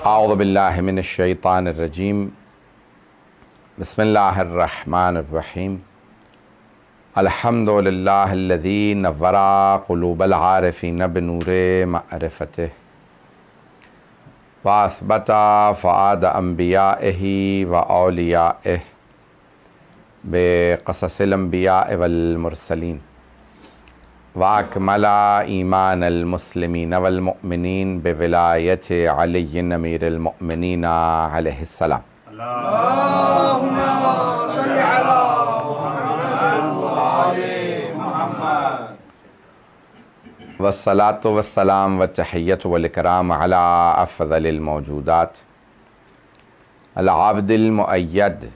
اعوذ باللہ من الشیطان الرجیم بسم اللہ الرحمن الرحیم الحمد للہ الذی نور قلوب العارفین بنور معرفتہ واثبت فؤاد انبیائہ و اولیائہ بقصص الانبیاء والمرسلین واکمل ایمان المسلمین والمؤمنین بولایت علی امیر المؤمنین علیہ السلام اللہم صل علی محمد وآل محمد والصلاة والسلام والتحیۃ والاکرام علی افضل الموجودات العبد المؤید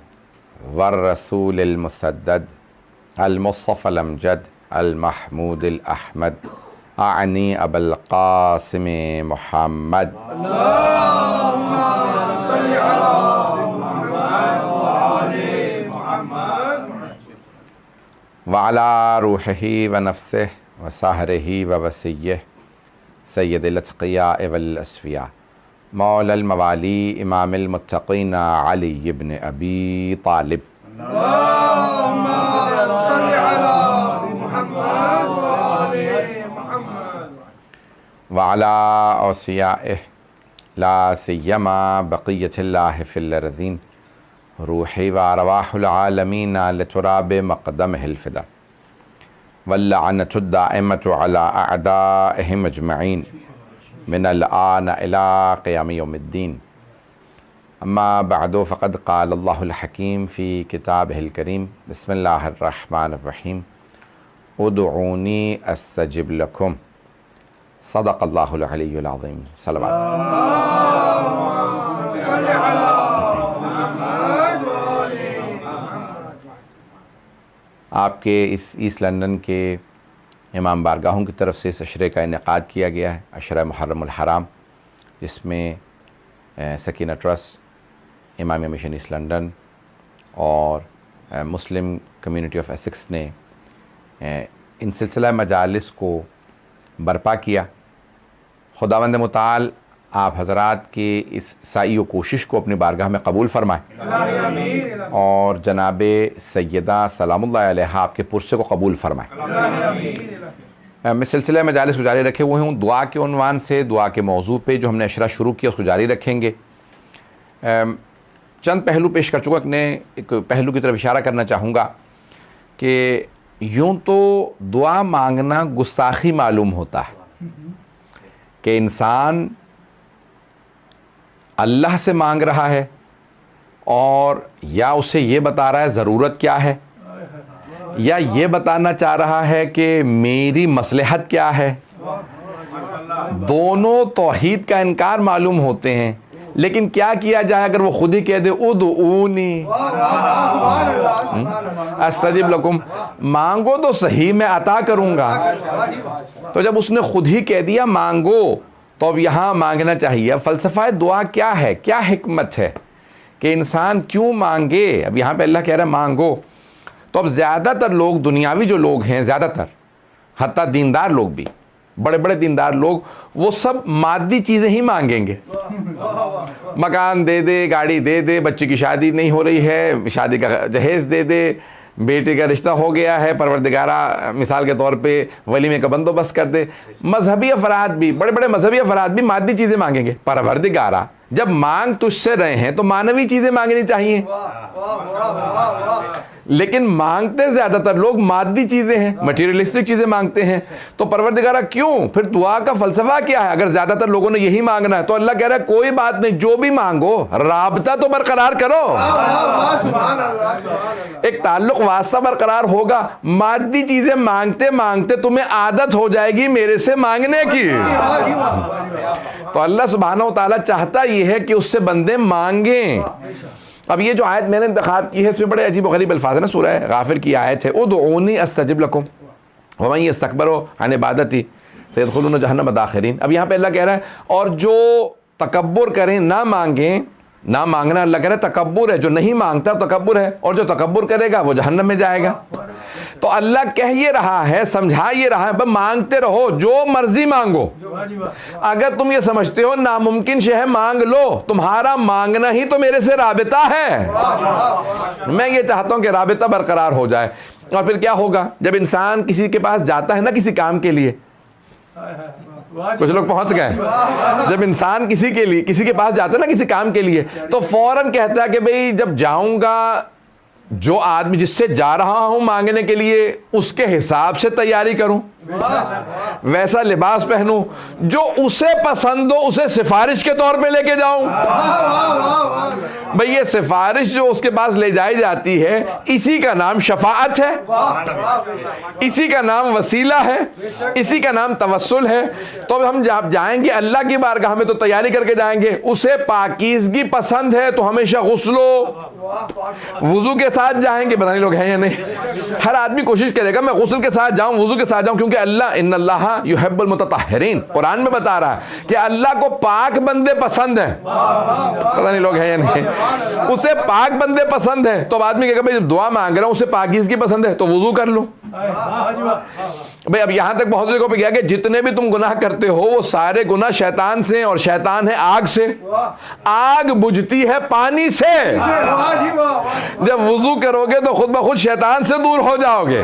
والرسول المسدد المصطفى الامجد المحمود الاحمد اعنی ابا القاسم محمد اللہم صل علی محمد وآل محمد وعلى روحہ ونفسہ وسحرہ ووصیہ سید الاتقیاء والاصفیاء مولا الموالی امام المتقین علی بن ابی طالب اللہم صل علی محمد وآل محمد وعلى اوصیائہ لا سیما بقیت اللہ فی الارضین روحی وارواح العالمین لتراب مقدمہ الفدا واللعنۃ الدائمۃ علی اعدائہم اجمعین من الآن الى قیام یوم الدین اما بعد فقد قال اللہ الحکیم فی کتابہ الکریم بسم اللہ الرحمن الرحیم ادعونی استجب لکم صدق اللہ العلی العظیم صلوات اللہم صل علی محمد وآل محمد آپ کے اس ایسٹ لندن کے امام بارگاہوں کی طرف سے اس عشرے کا انعقاد کیا گیا ہے، عشرہ محرم الحرام، جس میں Sakina trust, امامیہ mission asset London اور مسلم کمیونٹی آف ایسکس نے ان سلسلہ مجالس کو برپا کیا۔ خداوند متعال آپ حضرات کی اس سعی و کوشش کو اپنی بارگاہ میں قبول فرمائے اور جناب سیدہ سلام اللہ علیہ آپ کے پرسے کو قبول فرمائے۔ میں سلسلہ مجالس کو جاری رکھے ہوئے ہوں دعا کے عنوان سے، دعا کے موضوع پہ جو ہم نے عشرہ شروع کیا اس کو جاری رکھیں گے۔ چند پہلو پیش کر چکا، ایک پہلو کی طرف اشارہ کرنا چاہوں گا کہ یوں تو دعا مانگنا گستاخی معلوم ہوتا ہے کہ انسان اللہ سے مانگ رہا ہے اور یا اسے یہ بتا رہا ہے ضرورت کیا ہے، یا یہ بتانا چاہ رہا ہے کہ میری مصلحت کیا ہے۔ دونوں توحید کا انکار معلوم ہوتے ہیں، لیکن کیا کیا جائے اگر وہ خود ہی کہہ دے ادعونی استجب لکم، مانگو تو صحیح میں عطا کروں گا۔ تو جب اس نے خود ہی کہہ دیا مانگو تو اب یہاں مانگنا چاہیے۔ فلسفہ دعا کیا ہے، کیا حکمت ہے کہ انسان کیوں مانگے؟ اب یہاں پہ اللہ کہہ رہا ہے مانگو، تو اب زیادہ تر لوگ، دنیاوی جو لوگ ہیں زیادہ تر، حتیٰ دیندار لوگ بھی، بڑے بڑے دیندار لوگ، وہ سب مادی چیزیں ہی مانگیں گے۔ مکان دے دے، گاڑی دے دے، بچے کی شادی نہیں ہو رہی ہے، شادی کا جہیز دے دے، بیٹے کا رشتہ ہو گیا ہے، پروردگارہ مثال کے طور پہ ولیمے کا بندوبست کر دے۔ مذہبی افراد بھی، بڑے بڑے مذہبی افراد بھی مادی چیزیں مانگیں گے۔ پروردگارہ جب مانگ تجھ سے رہے ہیں تو مانوی چیزیں مانگنی چاہیے، لیکن مانگتے زیادہ تر لوگ مادی چیزیں ہیں، مٹیریلسٹک چیزیں مانگتے ہیں۔ تو پروردگارہ کیوں؟ پھر دعا کا فلسفہ کیا ہے اگر زیادہ تر لوگوں نے یہی مانگنا ہے؟ تو اللہ کہہ رہا ہے کوئی بات نہیں، جو بھی مانگو رابطہ تو برقرار کرو، ایک تعلق واسطہ برقرار ہوگا۔ مادی چیزیں مانگتے مانگتے تمہیں عادت ہو جائے گی میرے سے مانگنے کی۔ تو اللہ سبحانہ و تعالیٰ چاہتا یہ ہے کہ اس سے بندے مانگیں۔ اب یہ جو آیت میں نے انتخاب کی ہے اس میں بڑے عجیب و غریب الفاظ ہیں نا، سورہ غافر کی آیت ہے ادعونی استجب لکم ومن یستکبر عن عبادتی سیدخلون جہنم داخرین۔ اب یہاں پہ اللہ کہہ رہا ہے اور جو تکبر کریں، نہ مانگیں، نہ مانگنا اللہ کہہ رہے تکبر ہے، جو نہیں مانگتا تکبر ہے، اور جو تکبر کرے گا وہ جہنم میں جائے گا۔ تو اللہ کہہ یہ رہا ہے، سمجھا یہ رہا ہے، بس مانگتے رہو، جو مرضی مانگو۔ اگر تم یہ سمجھتے ہو ناممکن شے ہے مانگ لو، تمہارا مانگنا ہی تو میرے سے رابطہ ہے۔ میں یہ چاہتا ہوں کہ رابطہ برقرار ہو جائے۔ اور پھر کیا ہوگا جب انسان کسی کے پاس جاتا ہے نا کسی کام کے لیے، کچھ لوگ پہنچ گئے، جب انسان کسی کے پاس جاتا ہے نا کسی کام کے لیے تو فوراً کہتا ہے کہ بھئی جب جاؤں گا جو آدمی جس سے جا رہا ہوں مانگنے کے لیے اس کے حساب سے تیاری کروں، ویسا لباس پہنوں، جو اسے پسند ہو اسے سفارش کے طور پہ لے کے جاؤں۔ بھئی یہ سفارش جو اس کے پاس لے جائی جاتی ہے اسی کا نام شفاعت ہے، اسی کا نام وسیلہ ہے، اسی کا نام توسل ہے۔ تو اب ہم جب جائیں گے اللہ کی بارگاہ میں تو تیاری کر کے جائیں گے، اسے پاکیزگی پسند ہے تو ہمیشہ غسل و وضو کے ساتھ جائیں گے۔ پتہ نہیں لوگ ہیں یا نہیں، ہر آدمی کوشش کرے گا میں غسل کے ساتھ جاؤں، وضو کے ساتھ جاؤں، کیونکہ اللہ ان اللہ یحب المتطہرین قرآن میں بتا رہا ہے کہ اللہ کو پاک بندے پسند ہیں۔ پتہ نہیں لوگ ہیں یا نہیں، اسے پاک بندے پسند ہیں۔ تو اب آدمی کہے گا بھائی جب دعا مانگ رہا ہوں اسے پاکیزگی پسند ہے تو وضو کر لو۔ بھئی اب یہاں تک بہت جگہوں پہ کیا کہ جتنے بھی تم گناہ کرتے ہو وہ سارے گناہ شیطان سے، اور شیطان ہے آگ سے، آگ بجھتی ہے پانی سے۔ جب وضو کرو گے تو خود بخود شیطان سے دور ہو جاؤ گے۔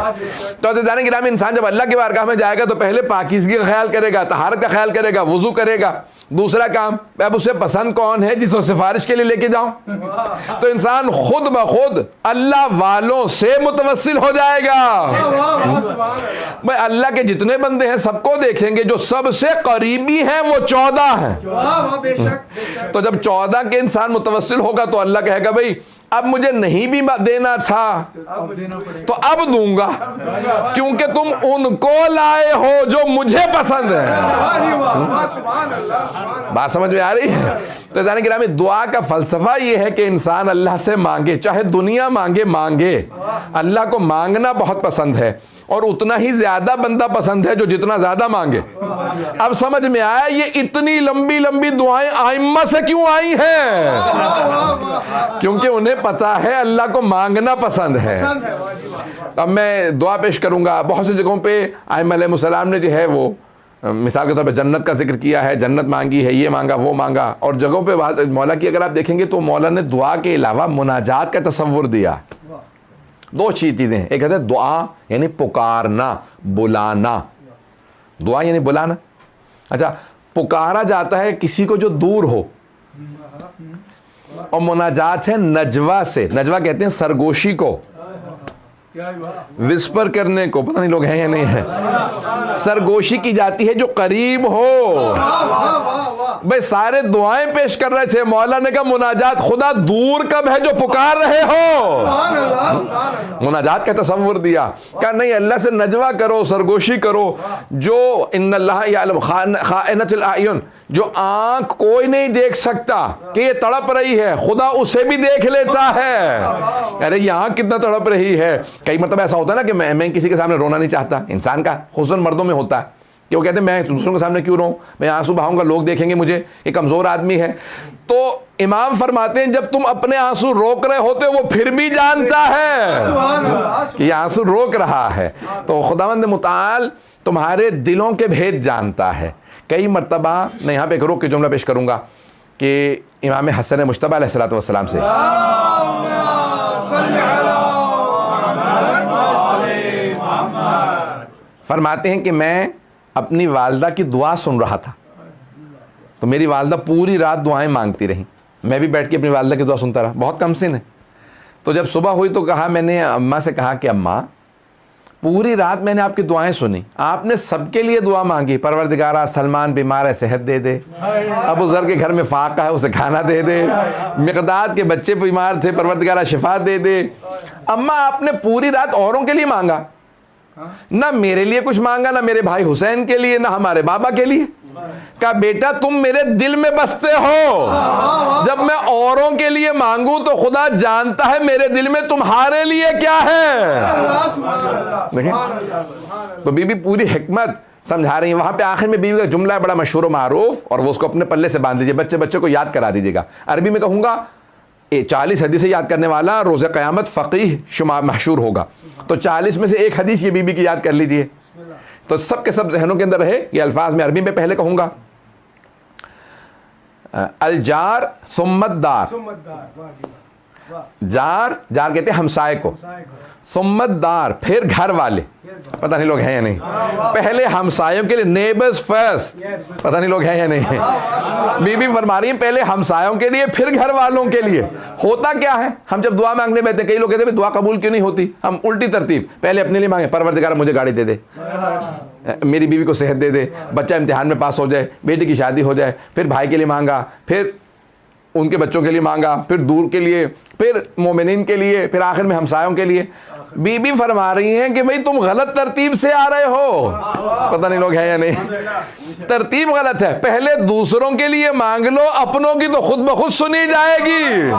تو عزیزان گرامی انسان جب اللہ کی بارگاہ میں جائے گا تو پہلے پاکیزگی کا خیال کرے گا، طہارت کا خیال کرے گا، وضو کرے گا۔ دوسرا کام اب اسے پسند کون ہے جس کو سفارش کے لیے لے کے جاؤں، تو انسان خود بخود اللہ والوں سے متوسل ہو جائے گا۔ بھئی اللہ کے جتنے بندے ہیں سب کو دیکھیں گے، جو سب سے قریبی ہیں وہ 14 ہیں۔ تو جب 14 کے انسان متوسل ہوگا تو اللہ کہے گا بھئی اب مجھے نہیں بھی دینا تھا تو اب دوں گا، کیونکہ تم ان کو لائے ہو جو مجھے پسند ہے۔ بات سمجھ میں آ رہی ہے؟ تو جانے گرامی دعا کا فلسفہ یہ ہے کہ انسان اللہ سے مانگے، چاہے دنیا مانگے۔ اللہ کو مانگنا بہت پسند ہے، اور اتنا ہی زیادہ بندہ پسند ہے جو جتنا زیادہ مانگے۔ اب سمجھ میں آیا یہ اتنی لمبی لمبی دعائیں ائمہ سے کیوں آئی ہیں؟ کیونکہ انہیں پتا ہے اللہ کو مانگنا پسند ہے۔ اب میں دعا پیش کروں گا۔ بہت سی جگہوں پہ ائمہ علیہ السلام نے جو ہے وہ مثال کے طور پہ جنت کا ذکر کیا ہے، جنت مانگی ہے، یہ مانگا وہ مانگا، اور جگہوں پہ مولا کی اگر آپ دیکھیں گے تو مولا نے دعا کے علاوہ مناجات کا تصور دیا۔ دو چیزیں ہیں، ایک ہے دعا یعنی پکارنا، بلانا۔ دعا یعنی بلانا، اچھا پکارا جاتا ہے کسی کو جو دور ہو، اور مناجات ہے نجوہ سے۔ نجوہ کہتے ہیں سرگوشی کو، وسپر کرنے کو۔ پتہ نہیں لوگ ہیں یا نہیں ہیں، سرگوشی کی جاتی ہے جو قریب ہو۔ بھئی سارے دعائیں پیش کر رہے تھے، مولا نے کہا مناجات خدا دور کب ہے جو پکار رہے ہو۔ مناجات کا تصور دیا، کہا نہیں اللہ سے نجوہ کرو، سرگوشی کرو، جو ان اللہ یعلم خائنۃ الاعین، جو آنکھ کوئی نہیں دیکھ سکتا کہ یہ تڑپ رہی ہے، خدا اسے بھی دیکھ لیتا ہے۔ ارے یہ آنکھ کتنا تڑپ رہی ہے۔ کئی مرتبہ ایسا ہوتا ہے نا کہ میں کسی کے سامنے رونا نہیں چاہتا، انسان کا خصوصاً مردوں میں ہوتا ہے کہ وہ کہتے ہیں میں دوسروں کے سامنے کیوں رہوں، میں آنسو بہاؤں گا لوگ دیکھیں گے مجھے، یہ کمزور آدمی ہے۔ تو امام فرماتے ہیں جب تم اپنے آنسو روک رہے ہوتے وہ پھر بھی جانتا ہے کہ یہ آنسو روک رہا ہے۔ تو خداوند متعال تمہارے دلوں کے بھید جانتا ہے۔ کئی مرتبہ میں یہاں پہ ایک روک کے جملہ پیش کروں گا کہ امام حسن مجتبی علیہ السلام سے فرماتے ہیں کہ میں اپنی والدہ کی دعا سن رہا تھا، تو میری والدہ پوری رات دعائیں مانگتی رہیں، میں بھی بیٹھ کے اپنی والدہ کی دعا سنتا رہا، بہت کم سن ہے۔ تو جب صبح ہوئی تو کہا، میں نے اماں سے کہا کہ اماں پوری رات میں نے آپ کی دعائیں سنی، آپ نے سب کے لیے دعا مانگی، پروردگارہ سلمان بیمار ہے صحت دے دے، ابو ذر کے گھر میں فاقہ ہے اسے کھانا دے دے، مقداد کے بچے بیمار تھے پروردگارہ شفا دے دے۔ اماں آپ نے پوری رات اوروں کے لیے مانگا، نہ میرے لیے کچھ مانگا، نہ میرے بھائی حسین کے لیے، نہ ہمارے بابا کے لیے۔ کہا بیٹا تم میرے دل میں بستے ہو، جب میں اوروں کے لیے مانگوں تو خدا جانتا ہے میرے دل میں تمہارے لیے کیا ہے۔ دیکھیں تو بی بی پوری حکمت سمجھا رہی ہیں۔ وہاں پہ آخر میں بیوی کا جملہ ہے بڑا مشہور و معروف، اور وہ اس کو اپنے پلے سے باندھ لیجیے، بچے کو یاد کرا دیجیے گا۔ عربی میں کہوں گا 40 حدیثیں یاد کرنے والا روز قیامت فقیہ شمار محشور ہوگا. تو 40 میں سے ایک حدیث یہ بی بی کی یاد کر لیجئے. تو سب کے سب ذہنوں کے اندر رہے. یہ الفاظ میں عربی میں پہلے کہوں گا. الجار ثم الدار. جار کہتے ہیں ہمسائے کو. ثم الدار پھر گھر والے. پتہ نہیں لوگ ہیں یا نہیں. پہلے ہمسایوں کے لیے نیبرز فرسٹ. پتہ نہیں لوگ ہیں یا نہیں. بی بی فرما رہی ہیں پہلے ہمسایوں کے لیے پھر گھر والوں کے لیے. ہوتا کیا ہے ہم جب دعا مانگنے بیٹھتے ہیں کئی لوگ کہتے ہیں دعا قبول کیوں نہیں ہوتی. ہم الٹی ترتیب پہلے اپنے لیے مانگیں پروردگار مجھے گاڑی دے دے, میری بیوی کو صحت دے دے, بچہ امتحان میں پاس ہو جائے, بیٹی کی شادی ہو جائے, پھر بھائی کے لیے مانگا, پھر ان کے بچوں کے لیے مانگا, پھر دور کے لیے, پھر مومنین کے لیے, پھر آخر میں ہمسایوں کے لیے. بی بی فرما رہی ہیں کہ بھئی تم غلط ترتیب سے آ رہے ہو. پتہ نہیں لوگ ہیں یا نہیں. ترتیب غلط ہے. پہلے دوسروں کے لیے مانگ لو, اپنوں کی تو خود بخود سنی جائے گی.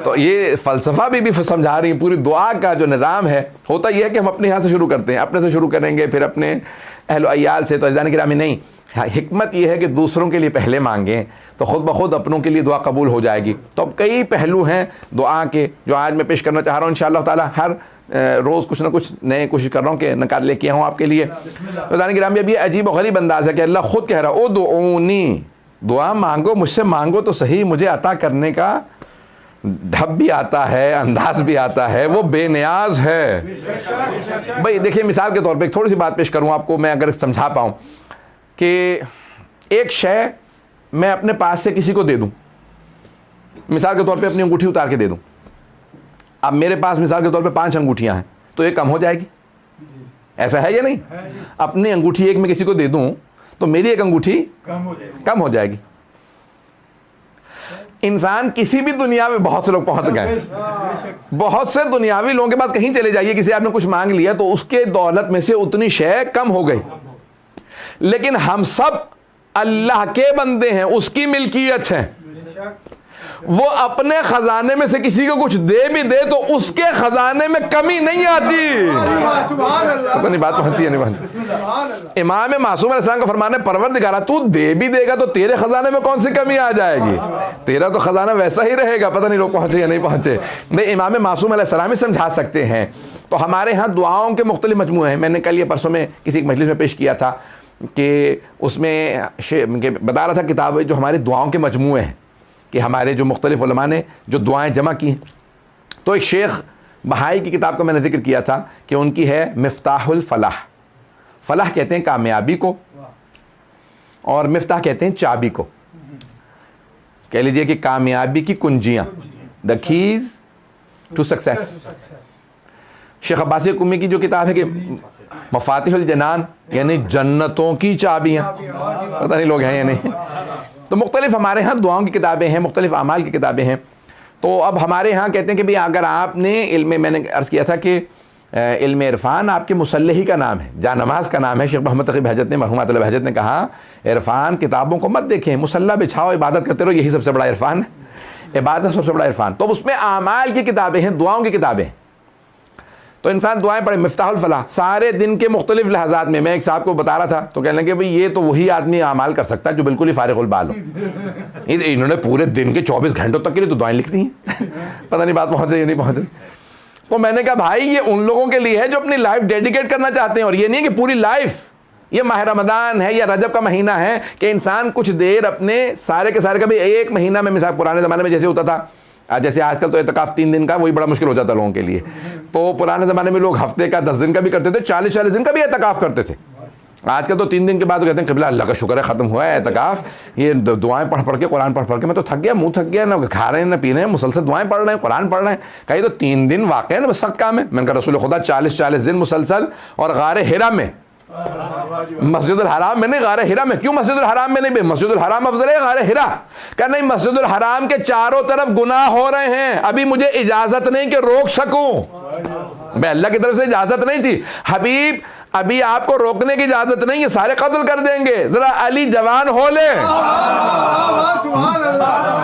تو یہ فلسفہ بی بی سمجھا رہی ہیں. پوری دعا کا جو نظام ہے ہوتا یہ ہے کہ ہم اپنے یہاں سے شروع کرتے ہیں, اپنے سے شروع کریں گے, پھر اپنے اہل و عیال سے. تو عزیزان گرامی نہیں, حکمت یہ ہے کہ دوسروں کے لیے پہلے مانگیں تو خود بخود اپنوں کے لیے دعا قبول ہو جائے گی. تو اب کئی پہلو ہیں دعا کے جو آج میں پیش کرنا چاہ رہا ہوں. انشاءاللہ تعالی ہر روز کچھ نہ کچھ نئے کوشش کر رہا ہوں کہ نکال لے کے آؤں آپ کے لیے. تو عزیزان گرامی اب یہ عجیب و غریب انداز ہے کہ اللہ خود کہہ رہا ہے ادعونی, دعا مانگو, مجھ سے مانگو تو صحیح, مجھے عطا کرنے کا ڈھب بھی آتا ہے, انداز بھی آتا ہے, وہ بے نیاز ہے. بھائی دیکھیں مثال کے طور پہ ایک تھوڑی سی بات پیش کروں آپ کو, میں اگر سمجھا پاؤں کہ ایک شے میں اپنے پاس سے کسی کو دے دوں, مثال کے طور پہ اپنی انگوٹھی اتار کے دے دوں. اب میرے پاس مثال کے طور پہ 5 انگوٹھیاں ہیں تو ایک کم ہو جائے گی, ایسا ہے یا نہیں؟ اپنی انگوٹھی ایک میں کسی کو دے دوں تو میری ایک انگوٹھی کم ہو جائے گی. انسان کسی بھی دنیا میں بہت سے لوگ پہنچ گئے, بہت سے دنیاوی لوگوں کے پاس کہیں چلے جائیے, کسی آپ نے کچھ مانگ لیا تو اس کے دولت میں سے اتنی شے کم ہو گئی. لیکن ہم سب اللہ کے بندے ہیں, اس کی ملکیت ہے. وہ اپنے خزانے میں سے کسی کو کچھ دے بھی دے تو اس کے خزانے میں کمی نہیں آتی. پتہ نہیں بات پہنچی ہے نہیں پہنچی. امام معصوم علیہ السلام کا فرمان ہے پروردگارا تو دے بھی دے گا تو تیرے خزانے میں کون سی کمی آ جائے گی, تیرا تو خزانہ ویسا ہی رہے گا. پتہ نہیں لوگ پہنچے یا نہیں پہنچے. نہیں, امام معصوم علیہ السلام ہی سمجھا سکتے ہیں. تو ہمارے ہاں دعاؤں کے مختلف مجموعے ہیں. میں نے کل یہ پرسوں میں کسی ایک مجلس میں پیش کیا تھا کہ اس میں بتا رہا تھا کتاب جو ہماری دعاؤں کے مجموعے ہیں کہ ہمارے جو مختلف علماء نے جو دعائیں جمع کی ہیں. تو ایک شیخ بہائی کی کتاب کا میں نے ذکر کیا تھا کہ ان کی ہے مفتاح الفلاح. فلاح کہتے ہیں کامیابی کو اور مفتاح کہتے ہیں چابی کو. کہہ لیجئے کہ کامیابی کی کنجیاں, دا کیز ٹو سکسیس. شیخ عباسی قمی کی جو کتاب ہے کہ مفاتیح الجنان یعنی جنتوں کی چابیاں. پتہ نہیں لوگ ہیں یا نہیں. تو مختلف ہمارے ہاں دعاؤں کی کتابیں ہیں, مختلف اعمال کی کتابیں ہیں. تو اب ہمارے ہاں کہتے ہیں کہ بھئی اگر آپ نے علم, میں نے عرض کیا تھا کہ علم عرفان آپ کے مصلحی کا نام ہے, جا نماز کا نام ہے. شیخ محمد تقی بہجت نے, مرحوم عطیہ بہجت نے کہا عرفان کتابوں کو مت دیکھیں, مصلی بچھاؤ, عبادت کرتے رہو, یہی سب سے بڑا عرفان ہے. عبادت سب سے بڑا عرفان. تو اس میں اعمال کی کتابیں ہیں, دعاؤں کی کتابیں ہیں. تو انسان دعائیں پڑھے. مفتاح الفلاح سارے دن کے مختلف لحظات میں ایک صاحب کو بتا رہا تھا تو کہنے لگے بھئی یہ تو وہی آدمی اعمال کر سکتا ہے جو بالکل ہی فارغ البال ہو. انہوں نے پورے دن کے 24 گھنٹوں تک کے لیے تو دعائیں لکھ دی ہیں. پتہ نہیں بات پہنچے یا نہیں پہنچے. تو میں نے کہا بھائی یہ ان لوگوں کے لیے ہے جو اپنی لائف ڈیڈیکیٹ کرنا چاہتے ہیں, اور یہ نہیں کہ پوری لائف. یہ ماہ رمضان ہے یا رجب کا مہینہ ہے کہ انسان کچھ دیر اپنے سارے کے سارے, کبھی ایک مہینہ میں, مثال پرانے زمانے میں جیسے ہوتا تھا, جیسے آج کل تو اعتکاف 3 دن کا وہی بڑا مشکل ہو جاتا لوگوں کے لیے. تو پرانے زمانے میں لوگ ہفتے کا 10 دن کا بھی کرتے تھے, 40 دن کا بھی اعتکاف کرتے تھے. آج کل تو 3 دن کے بعد کہتے ہیں قبلہ اللہ کا شکر ہے ختم ہوا ہے اعتکاف, یہ دعائیں پڑھ کے قرآن پڑھ کے میں تو تھک گیا, منہ تھک گیا, نہ کھا رہے ہیں نہ پی رہے ہیں, مسلسل دعائیں پڑھ رہے ہیں, قرآن پڑھ رہے ہیں. کہیں تو 3 دن واقع ہے نا بس سخت کام ہے. میں نے کہا رسول خدا 40 دن مسلسل, اور غار ہرا میں, مسجد الحرام میں نہیں, غار ہرا میں. کیوں مسجد الحرام میں نہیں؟ مسجد الحرام افضل ہے غار ہرا. کہ نہیں, مسجد الحرام کے چاروں طرف گناہ ہو رہے ہیں, ابھی مجھے اجازت نہیں کہ روک سکوں. میں اللہ کی طرف سے اجازت نہیں تھی. حبیب ابھی آپ کو روکنے کی اجازت نہیں, یہ سارے قتل کر دیں گے, ذرا علی جوان ہو لے. سبحان اللہ.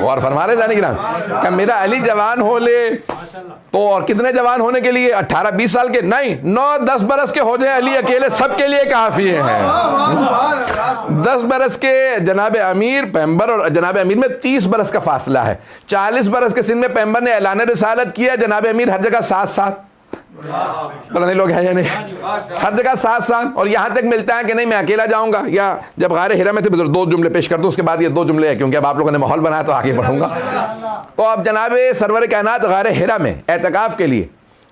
اور فرما رہے جانے کی نام کہ میرا علی جوان ہو لے, تو اور کتنے جوان ہونے کے لیے؟ 18-20 سال کے نہیں، 9-10 برس کے ہو جائیں علی اکیلے سب کے لیے کافی ہیں۔ 10 برس کے جناب امیر پیغمبر اور جناب امیر میں 30 برس کا فاصلہ ہے۔ 40 برس کے سن میں پیغمبر نے اعلان رسالت کیا، جناب امیر ہر جگہ ساتھ پتہ نہیں لوگ ہیں یا نہیں، ہر جگہ ساتھ، اور یہاں تک ملتا ہے کہ نہیں میں اکیلا جاؤں گا، یا جب غار ہرا میں تھے 2 جملے پیش کر دوں، اس کے بعد یہ 2 جملے ہیں کیونکہ اب آپ لوگوں نے ماحول بنایا تو آگے بڑھوں گا۔ تو اب جناب سرور کائنات غار ہرا میں اعتکاف کے لیے،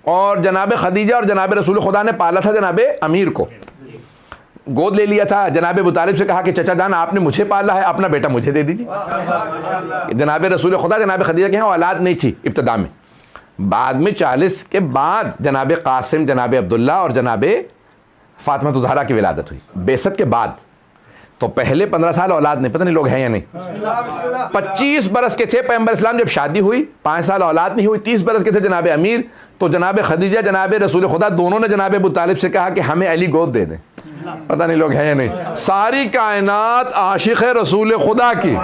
اور جناب خدیجہ اور جناب رسول خدا نے پالا تھا جناب امیر کو، گود لے لیا تھا، جناب ابو طالب سے کہا کہ چچا جان آپ نے مجھے پالا ہے، اپنا بیٹا مجھے دے دیجیے۔ جناب رسول خدا جناب خدیجہ کے ہاں اولاد نہیں تھی ابتدا میں، بعد میں 40 کے بعد جناب قاسم، جناب عبداللہ اور جناب فاطمہ الزہرا کی ولادت ہوئی بعثت کے بعد۔ تو پہلے 15 سال اولاد نہیں، پتہ نہیں لوگ ہیں یا نہیں۔ 25 برس کے تھے پیغمبر اسلام جب شادی ہوئی، 5 سال اولاد نہیں ہوئی، 30 برس کے تھے جناب امیر، تو جناب خدیجہ جناب رسول خدا دونوں نے جناب ابو طالب سے کہا کہ ہمیں علی گود دے دیں۔ پتہ نہیں لوگ ہیں یا نہیں۔ ساری کائنات عاشق ہے رسول خدا کی،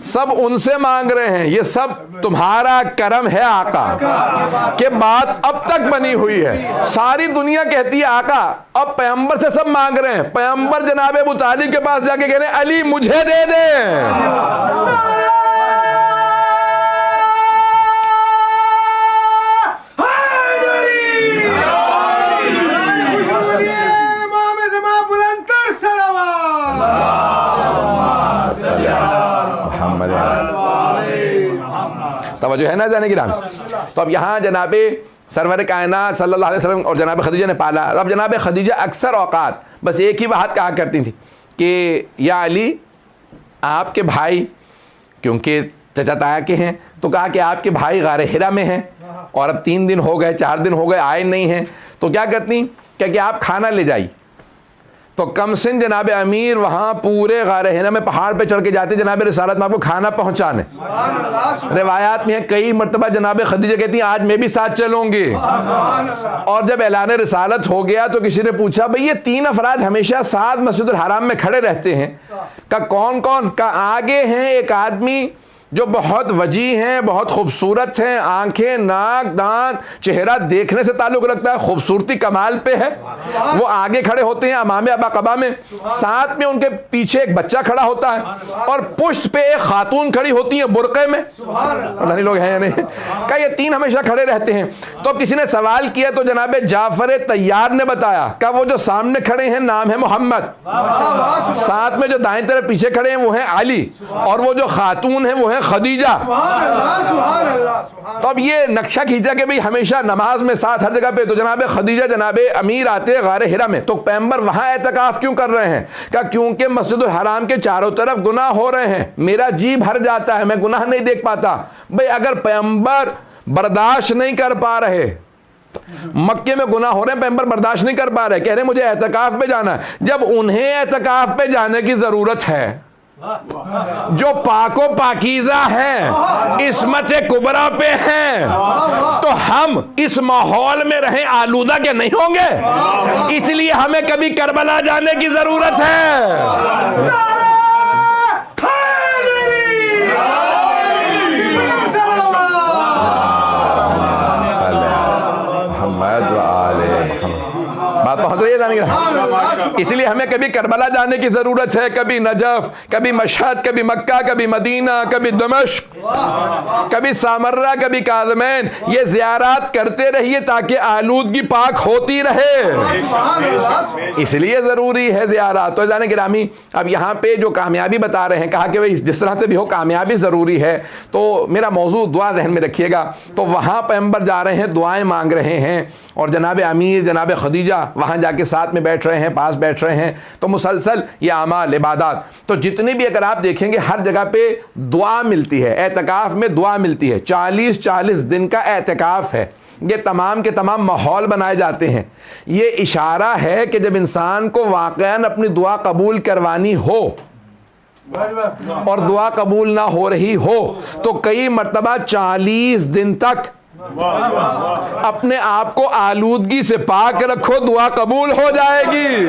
سب ان سے مانگ رہے ہیں، یہ سب تمہارا کرم ہے آقا کہ بات اب تک بنی ہوئی ہے۔ ساری دنیا کہتی ہے آقا، اب پیغمبر سے سب مانگ رہے ہیں، پیغمبر جناب ابو طالب کے پاس جا کے کہہ رہے ہیں علی مجھے دے دیں۔ توجہ ہے نا جانے کی رام۔ تو اب یہاں جناب سرور کائنات صلی اللہ علیہ وسلم اور جناب خدیجہ نے پالا۔ اب جناب خدیجہ اکثر اوقات بس ایک ہی بات کہا کرتی تھی کہ یا علی آپ کے بھائی، کیونکہ چچا تایا کے ہیں، تو کہا کہ آپ کے بھائی غار ہرا میں ہیں اور اب 3 دن ہو گئے 4 دن ہو گئے آئے نہیں ہیں، تو کیا کرتی کہ آپ کھانا لے جائی۔ تو کم سن جناب امیر وہاں پورے غار ہرا میں پہاڑ پہ چڑھ کے جاتے جناب رسالت میں آپ کو کھانا پہنچانے۔ روایات میں ہے کئی مرتبہ جناب خدیجہ کہتی ہیں آج میں بھی ساتھ چلوں گی۔ اور جب اعلان رسالت ہو گیا تو کسی نے پوچھا بھئی یہ 3 افراد ہمیشہ ساتھ مسجد الحرام میں کھڑے رہتے ہیں، کہ کون کون؟ کہ آگے ہیں ایک آدمی جو بہت وجیح ہیں، بہت خوبصورت ہیں، آنکھیں، ناک، دانت، چہرہ دیکھنے سے تعلق رکھتا ہے، خوبصورتی کمال پہ ہے، وہ آگے کھڑے ہوتے ہیں امام ابا قبا میں، ساتھ میں ان کے پیچھے ایک بچہ کھڑا ہوتا ہے، اور پشت پہ ایک خاتون کھڑی ہوتی ہے برقعے میں۔ پتہ نہیں لوگ ہیں یا نہیں، کہ یہ 3 ہمیشہ کھڑے رہتے ہیں۔ تو اب کسی نے سوال کیا تو جناب جعفر طیار نے بتایا کہ وہ جو سامنے کھڑے ہیں نام ہے محمد، ساتھ میں جو دائیں طرف پیچھے کھڑے ہیں وہ ہیں علی، اور وہ جو خاتون ہیں وہ ہیں خدیجہ۔ تو اب یہ نقشہ کھینچا کہ بھئی ہمیشہ نماز میں ساتھ ہر جگہ پہ، تو جناب خدیجہ جناب امیر آتے غار ہرا میں، تو پیغمبر وہاں اعتکاف کیوں کر رہے ہیں؟ کہ کیونکہ مسجد الحرام کے چاروں طرف گناہ ہو رہے ہیں، میرا جی بھر جاتا ہے، میں گناہ نہیں دیکھ پاتا۔ بھئی اگر پیغمبر برداشت نہیں کر پا رہے، مکے میں گناہ ہو رہے ہیں، پیغمبر برداشت نہیں کر پا رہے، کہہ رہے ہیں مجھے اعتکاف پہ جانا ہے، جب انہیں اعتکاف پہ جانے کی ضرورت ہے جو پاک و پاکیزہ ہیں، عصمت کبریٰ پہ ہیں، تو ہم اس ماحول میں رہیں آلودہ کے نہیں ہوں گے؟ اس لیے ہمیں کبھی کربلا جانے کی ضرورت ہے۔ بات پہنچ رہی ہے جانے کی، اس لیے ہمیں کبھی کربلا جانے کی ضرورت ہے، کبھی نجف، کبھی مشہد، کبھی مکہ، کبھی مدینہ، کبھی دمشق، کبھی سامرہ، کبھی کاظمین، یہ زیارات کرتے رہیے تاکہ آلودگی پاک ہوتی رہے، اس لیے ضروری ہے زیارات۔ تو جانے گرامی اب یہاں پہ جو کامیابی بتا رہے ہیں، کہا کہ جس طرح سے بھی ہو کامیابی ضروری ہے، تو میرا موضوع دعا ذہن میں رکھیے گا۔ تو وہاں پیغمبر جا رہے ہیں، دعائیں مانگ رہے ہیں، اور جناب امیر جناب خدیجہ وہاں جا کے ساتھ میں بیٹھ رہے ہیں، پاس بیٹھ رہے ہیں، تو مسلسل یہ اعمال عبادات، تو جتنی بھی اگر آپ دیکھیں گے ہر جگہ پہ دعا ملتی ہے، اعتکاف میں دعا ملتی ہے، 40 دن کا اعتکاف ہے، یہ تمام کے تمام ماحول بنائے جاتے ہیں۔ یہ اشارہ ہے کہ جب انسان کو واقعاً اپنی دعا قبول کروانی ہو اور دعا قبول نہ ہو رہی ہو، تو کئی مرتبہ 40 دن تک اپنے آپ کو آلودگی سے پاک رکھو، دعا قبول ہو جائے گی۔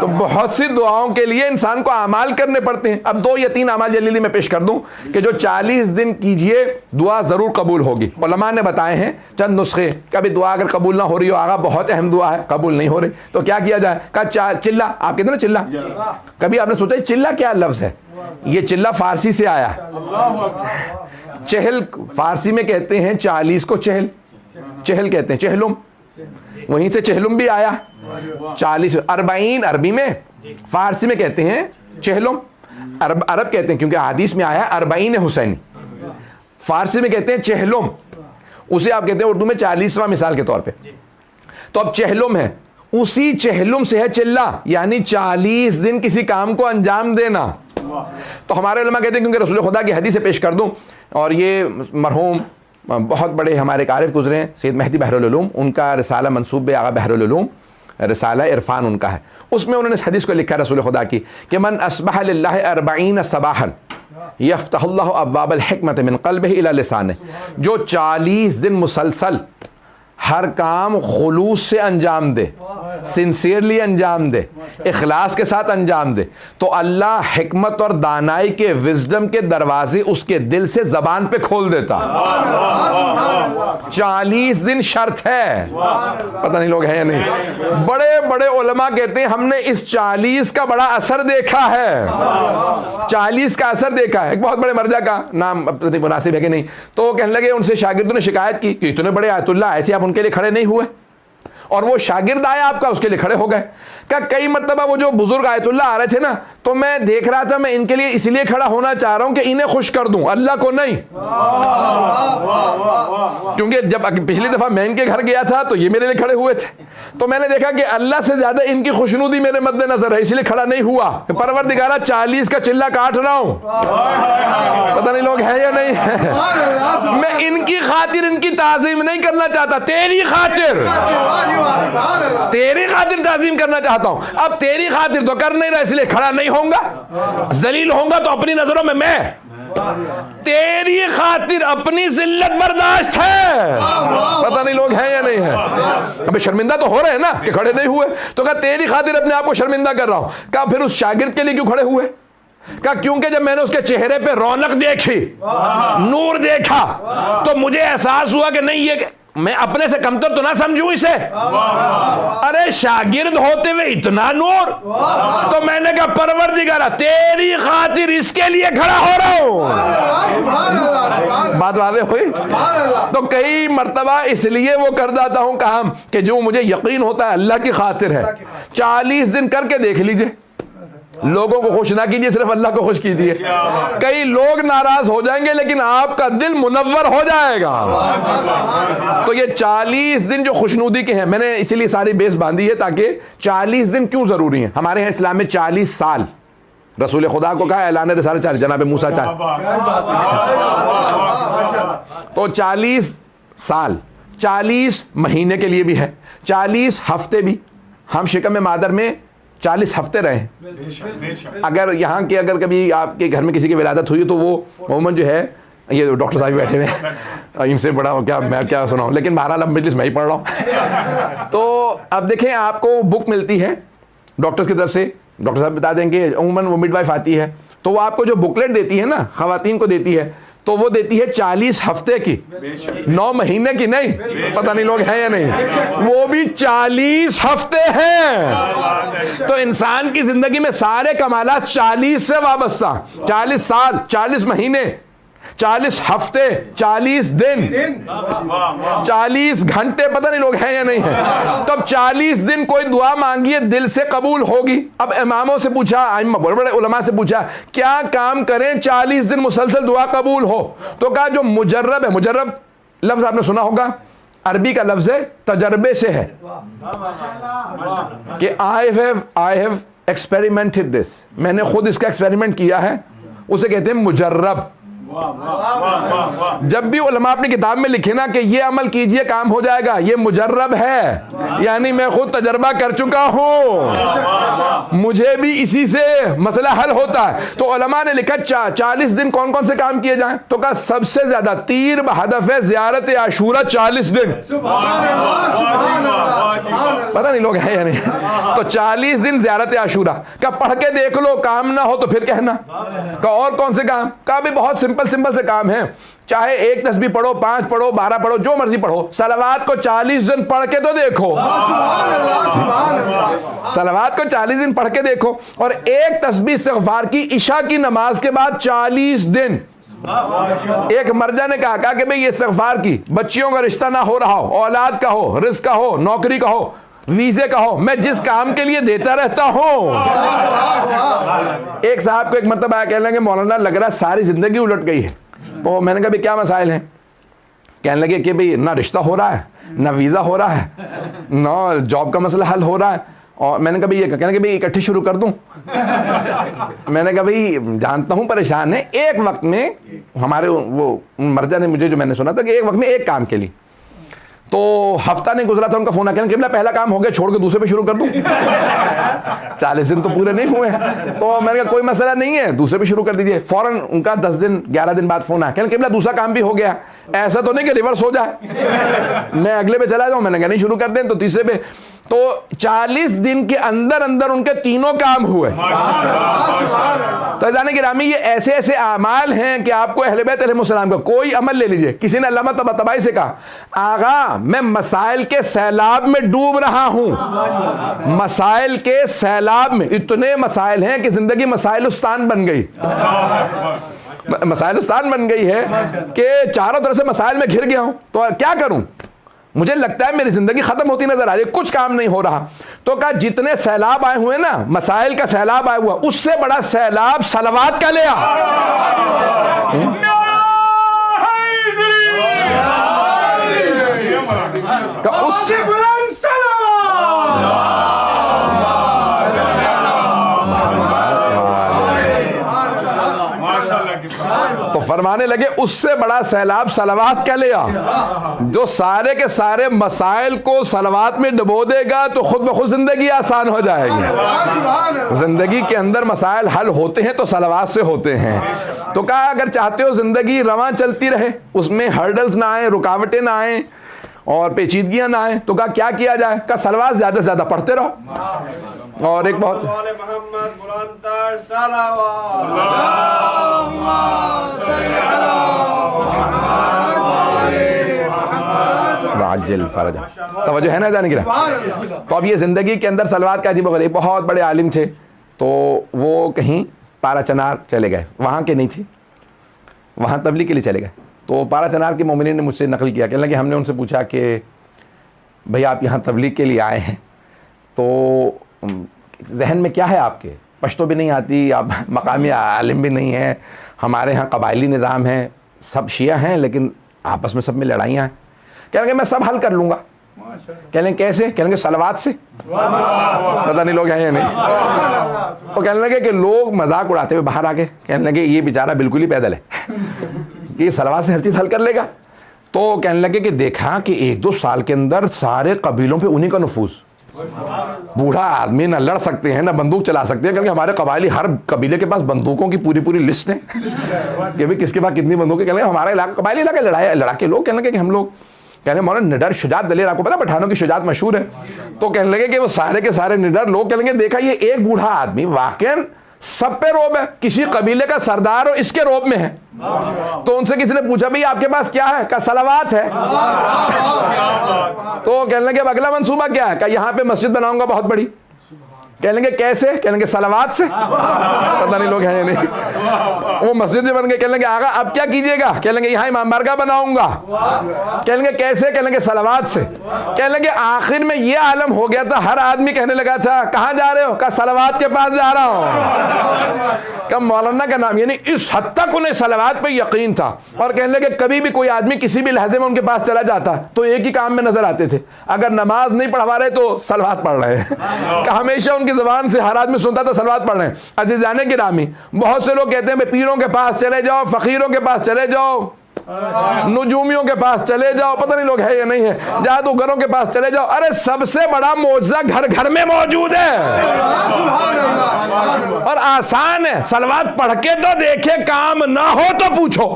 تو بہت سی دعاؤں کے لیے انسان کو اعمال کرنے پڑتے ہیں۔ اب 2 یا 3 اعمال جلیلی میں پیش کر دوں کہ جو 40 دن کیجئے دعا ضرور قبول ہوگی۔ علماء نے بتائے ہیں چند نسخے، کبھی دعا اگر قبول نہ ہو رہی ہو، آقا بہت اہم دعا ہے قبول نہیں ہو رہی، تو کیا کیا جائے؟ کہا چلہ، آپ کہتے ہیں نا چلہ، کبھی آپ نے سوچا چلہ کیا لفظ ہے؟ یہ چلہ فارسی سے آیا۔ چہل فارسی میں کہتے ہیں 40 کو چہل، چہل کہتے ہیں چہلم، وہیں سے چہلم بھی آیا۔ 40 40 عربی میں، فارسی میں کہتے ہیں چہلم، عرب کہتے ہیں کیونکہ حدیث میں آیا 40 حسینی، فارسی میں کہتے ہیں چہلم، اسے آپ کہتے ہیں اردو میں 40واں مثال کے طور پہ۔ تو اب چہلم ہے، اسی چہلم سے ہے چلہ، یعنی 40 دن کسی کام کو انجام دینا۔ تو ہمارے علماء کہتے ہیں کیونکہ رسول خدا کی حدیث سے پیش کر دوں، اور یہ مرحوم بہت بڑے ہمارے عارف گزرے ہیں سید مہدی بحر العلوم، ان کا رسالہ منسوب آغا بحر العلوم، رسالہ عرفان ان کا ہے، اس میں انہوں نے اس حدیث کو لکھا رسول خدا کی کہ من اصبح للہ 40 صباحا یفتح اللہ ابواب الحکمت من قلبہ الی لسانہ، جو 40 دن مسلسل ہر کام خلوص سے انجام دے، سنسیئرلی انجام دے، اخلاص کے ساتھ انجام دے، تو اللہ حکمت اور دانائی کے وزڈم کے دروازے اس کے دل سے زبان پہ کھول دیتا۔ 40 دن شرط ہے، پتہ نہیں لوگ ہیں یا نہیں۔ بڑے بڑے علماء کہتے ہیں ہم نے اس 40 کا بڑا اثر دیکھا ہے، 40 کا اثر دیکھا ہے۔ ایک بہت بڑے مرجع کا نام مناسب ہے کہ نہیں، تو وہ کہنے لگے ان سے شاگردوں نے شکایت کی کہ اتنے بڑے آیت اللہ آئے تھے، آپ ان کے لیے کھڑے نہیں ہوئے، اور وہ شاگرد آیا آپ کا اس کے لیے کھڑے ہو گئے۔ کہ کئی مرتبہ وہ جو بزرگ آیت اللہ آ رہے تھے نا، تو میں دیکھ رہا تھا میں ان کے لیے اس لیے کھڑا ہونا چاہ رہا ہوں کہ انہیں خوش کر دوں، اللہ کو نہیں۔ کیونکہ جب پچھلی دفعہ میں ان کے گھر گیا تھا تو یہ میرے لیے کھڑے ہوئے تھے، تو میں نے دیکھا کہ اللہ سے زیادہ ان کی خوشنودی میرے مد نظر ہے، اس لیے کھڑا نہیں ہوا۔ پروردگارہ 40 کا چلہ کاٹ رہا ہوں، پتہ نہیں لوگ ہیں یا نہیں ہے۔ میں ان کی خاطر ان کی تعظیم نہیں کرنا چاہتا، تیری خاطر، تیری خاطر تعظیم کرنا چاہتا ہوں۔ اب تیری خاطر تو کر نہیں رہا، اس لیے کھڑا نہیں ہوں گا، ذلیل ہوں گا تو اپنی نظروں میں تیری خاطر اپنی ذلت برداشت ہے، پتہ نہیں لوگ ہیں یا نہیں ہے۔ ابھی شرمندہ تو ہو رہے ہیں نا کہ کھڑے نہیں ہوئے، تو کہا تیری خاطر اپنے آپ کو شرمندہ کر رہا ہوں۔ کہا پھر اس شاگرد کے لیے کیوں کھڑے ہوئے؟ کہا کیونکہ جب میں نے اس کے چہرے پہ رونق دیکھی، نور دیکھا، تو مجھے احساس ہوا کہ نہیں، یہ میں اپنے سے کمتر تو نہ سمجھوں اسے۔ ارے شاگرد ہوتے ہوئے اتنا نور، تو میں نے کہا پروردگارہ تیری خاطر اس کے لیے کھڑا ہو رہا ہوں۔ بات واضح ہوئی؟ تو کئی مرتبہ اس لیے وہ کر جاتا ہوں کام کہ جو مجھے یقین ہوتا ہے اللہ کی خاطر ہے۔ 40 دن کر کے دیکھ لیجئے، لوگوں کو خوش نہ کیجئے، صرف اللہ کو خوش کیجئے۔ کئی لوگ ناراض ہو جائیں گے لیکن آپ کا دل منور ہو جائے گا۔ تو یہ 40 دن جو خوشنودی کے ہیں، میں نے اسی لیے ساری بیس باندھی ہے تاکہ 40 دن کیوں ضروری ہیں۔ ہمارے ہیں اسلام میں 40 سال، رسول خدا کو کہا اعلان رسالت 40، جناب موسیٰ 40، تو 40 سال، 40 مہینے کے لیے بھی ہے، 40 ہفتے بھی۔ ہم شکم مادر میں 40 ہفتے رہے ہیں۔ اگر یہاں کے اگر کبھی آپ کے گھر میں کسی کی ولادت ہوئی تو وہ عموماً جو ہے، یہ ڈاکٹر صاحب بیٹھے ہوئے ہیں، ان سے بڑا کیا میں کیا سناؤں، لیکن بہرحال اب مجلس میں ہی پڑھ رہا ہوں۔ تو اب دیکھیں آپ کو بک ملتی ہے ڈاکٹرز کی طرف سے، ڈاکٹر صاحب بتا دیں کہ عموماً وہ مڈ وائف آتی ہے، تو وہ آپ کو جو بکلیٹ دیتی ہے نا، خواتین کو دیتی ہے، تو وہ دیتی ہے 40 ہفتے کی، 9 مہینے کی نہیں، پتہ نہیں لوگ ہیں یا نہیں، وہ بھی 40 ہفتے ہیں۔ تو انسان کی زندگی میں سارے کمالات 40 سے وابستہ، 40 سال، 40 مہینے، 40 ہفتے، 40 دن، 40 گھنٹے، پتہ نہیں لوگ ہیں یا نہیں ہیں۔ تو اب 40 دن کوئی دعا مانگیے دل سے قبول ہوگی۔ اب اماموں سے پوچھا، بڑے بڑے علماء سے پوچھا کیا کام کریں 40 دن مسلسل دعا قبول ہو؟ تو کہا جو مجرب ہے، مجرب لفظ آپ نے سنا ہوگا، عربی کا لفظ ہے، تجربے سے ہے، کہ I have experimented this، میں نے خود اس کا ایکسپیریمنٹ کیا ہے، اسے کہتے ہیں مجرب۔ جب بھی علماء اپنی کتاب میں لکھے نا کہ یہ عمل کیجئے کام ہو جائے گا، یہ مجرب ہے، یعنی میں خود تجربہ کر چکا ہوں، مجھے بھی اسی سے مسئلہ حل ہوتا ہے۔ تو علماء نے لکھا 40 دن کون کون سے کام کیے جائیں، تو کہا سب سے زیادہ تیر بہدف زیارت عاشورہ 40 دن۔ پتہ نہیں لوگ ہیں یا نہیں، تو 40 دن زیارت عاشورہ کا پڑھ کے دیکھ لو، کام نہ ہو تو پھر کہنا۔ کہ اور کون سے کام؟ کہا بھی بہت سمپل سے کام ہیں، چاہے ایک تسبیح پڑھو، 5 پڑھو، 12 پڑھو، جو مرضی پڑھو، صلوات کو 40 دن پڑھ کے تو دیکھو، صلوات کو 40 دن پڑھ کے دیکھو، اور ایک تسبیح استغفار کی عشاء کی نماز کے بعد 40 دن۔ ایک مرجع نے کہا کہ بھئی یہ استغفار کی، بچیوں کا رشتہ نہ ہو رہا ہو، اولاد کا ہو، رزق کا ہو، نوکری کا ہو، ویزے کا ہو، میں جس کام کے لیے دیتا رہتا ہوں۔ ایک صاحب کو ایک مرتبہ آیا، کہنے لگے مولانا لگ رہا ساری زندگی الٹ گئی ہے۔ تو میں نے کہا بھی کیا مسائل ہیں؟ کہنے لگے کہ بھئی نہ رشتہ ہو رہا ہے، نہ ویزا ہو رہا ہے، نہ جاب کا مسئلہ حل ہو رہا ہے، اور میں نے کہا بھئی یہ کہنے لگے بھئی اکٹھی شروع کر دوں؟ میں نے کہا بھئی جانتا ہوں پریشان ہے، ایک وقت میں ہمارے وہ مرجع نے مجھے جو میں نے سنا تھا کہ ایک وقت میں ایک کام کے لیے، تو ہفتہ نہیں گزرا تھا ان کا فون آ کے کہ پہلا کام ہو گیا، چھوڑ کے دوسرے پہ شروع کر دوں؟ 40 دن تو پورے نہیں ہوئے ہیں۔ تو میں نے کہا کوئی مسئلہ نہیں ہے، دوسرے پہ شروع کر دیجئے۔ فوراً ان کا 10 دن 11 دن بعد فون آیا، کہنے کہ دوسرا کام بھی ہو گیا، ایسا تو نہیں کہ ریورس ہو جائے، میں اگلے پہ چلا جاؤں؟ میں نے کہا نہیں، شروع کر دیں۔ تو تیسرے پہ، تو 40 دن کے اندر ان کے تینوں کام ہوئے۔ تو عزیزان گرامی، یہ ایسے اعمال ہیں کہ آپ کو اہل بیت علیہ السلام کا کوئی عمل لے لیجئے۔ کسی نے علامہ طباطبائی سے کہا، آغا میں مسائل کے سیلاب میں ڈوب رہا ہوں، مسائل کے سیلاب میں، اتنے مسائل ہیں کہ زندگی مسائلستان بن گئی، مسائلستان بن گئی ہے کہ چاروں طرف سے مسائل میں گھر گیا ہوں، تو کیا کروں؟ مجھے لگتا ہے میری زندگی ختم ہوتی نظر آ رہی ہے، کچھ کام نہیں ہو رہا۔ تو کہا جتنے سیلاب آئے ہوئے نا، مسائل کا سیلاب آیا ہوا، اس سے بڑا سیلاب صلوات کا لیا۔ اس سے تو فرمانے لگے اس سے بڑا سیلاب صلوات کا لیا، جو سارے کے سارے مسائل کو صلوات میں ڈبو دے گا تو خود بخود زندگی آسان ہو جائے گی۔ زندگی کے اندر مسائل حل ہوتے ہیں تو صلوات سے ہوتے ہیں۔ تو کہا اگر چاہتے ہو زندگی رواں چلتی رہے، اس میں ہرڈلز نہ آئیں، رکاوٹیں نہ آئیں اور پیچیدگیاں نہ آئیں، تو کہا کیا کیا جائے؟ کہا صلوات زیادہ سے زیادہ پڑھتے رہو۔ اور ایک بہت توجہ ہے نا جانے کی رہا۔ تو اب یہ زندگی کے اندر صلوات کا عجیب و غریب، بہت بڑے عالم تھے، تو وہ کہیں پارا چنار چلے گئے، وہاں کے نہیں تھے، وہاں تبلیغ کے لیے چلے گئے۔ تو پارا چنار کے مومنین نے مجھ سے نقل کیا، کہنے لگے ہم نے ان سے پوچھا کہ بھئی آپ یہاں تبلیغ کے لیے آئے ہیں، تو ذہن میں کیا ہے آپ کے؟ پشتو بھی نہیں آتی، آپ مقامی عالم بھی نہیں ہیں، ہمارے ہاں قبائلی نظام ہے، سب شیعہ ہیں لیکن آپس میں سب میں لڑائیاں ہیں۔ کہنے لگے میں سب حل کر لوں گا۔ کہنے لگے کیسے؟ کہنے لگے صلوات سے۔ پتہ نہیں لوگ ہیں یا نہیں۔ تو کہنے لگے کہ لوگ مذاق اڑاتے ہوئے باہر آ کے کہنے لگے یہ بیچارہ بالکل ہی پیدل ہے، یہ صلوات سے ہر چیز حل کر لے گا۔ تو کہنے لگے کہ دیکھا کہ 1-2 سال کے اندر سارے قبیلوں پہ انہی کا نفوذ، بوڑھا آدمی نہ لڑ سکتے ہیں نہ بندوق چلا سکتے ہیں، کیونکہ ہمارے قبائلی ہر قبیلے کے پاس بندوقوں کی پوری لسٹ ہے کہ بھئی کس کے پاس کتنی بندوقیں۔ کہنے لگے ہمارا علاقہ قبائلی علاقہ لڑا کے لوگ، کہنے لگے کہ ہم لوگ، کہنے مولانا نڈر شجاعت دلیر، آپ کو پتا پٹھانوں کی شجاعت مشہور ہے، تو کہنے لگے کہ وہ سارے کے سارے نڈر لوگ، کہنے لگے دیکھا یہ ایک بوڑھا آدمی واقعاً سب پہ روب ہے، کسی قبیلے کا سردار ہو اس کے روب میں ہے۔ تو ان سے کسی نے پوچھا بھئی آپ کے پاس کیا ہے؟ کہا صلوات ہے۔ تو کہنے لگے اب اگلا منصوبہ کیا ہے؟ کہا یہاں پہ مسجد بناؤں گا بہت بڑی۔ کہنے لگے کیسے؟ کہنے لگے صلوات سے۔ پتہ نہیں لوگ ہیں یا نہیں۔ وہ مسجد میں بن گئے، کہنے لگے آقا اب کیا کیجئے گا؟ کہنے لگے یہاں امام بارگاہ بناؤں گا۔ کہنے لگے کیسے؟ کہنے لگے صلوات سے۔ کہنے لگے آخر میں یہ عالم ہو گیا تھا، ہر آدمی کہنے لگا تھا کہاں جا رہے ہو؟ کہا صلوات کے پاس جا رہا ہوں۔ کہ مولانا کا نام، یعنی اس حد تک انہیں صلوات پہ یقین تھا۔ اور کہنے لگے کبھی بھی کوئی آدمی کسی بھی لحظے میں ان کے پاس چلا جاتا تو ایک ہی کام میں نظر آتے تھے، اگر نماز نہیں پڑھوا رہے تو صلوات پڑھ رہے ہیں۔ کہ ہمیشہ ان کی زبان سے ہر آدمی سنتا تھا صلوات پڑھ رہے ہیں. عزیزان گرامی بہت سے لوگ کہتے ہیں پیروں کے پاس چلے جاؤ, فقیروں کے پاس چلے جاؤ, نجومیوں کے پاس چلے جاؤ, پتہ نہیں لوگ ہے یا نہیں ہے, جادوگروں کے پاس چلے جاؤ. ارے سب سے بڑا معجزہ گھر گھر میں موجود ہے اور آسان ہے. صلوات پڑھ کے تو دیکھے, کام نہ ہو تو پوچھو.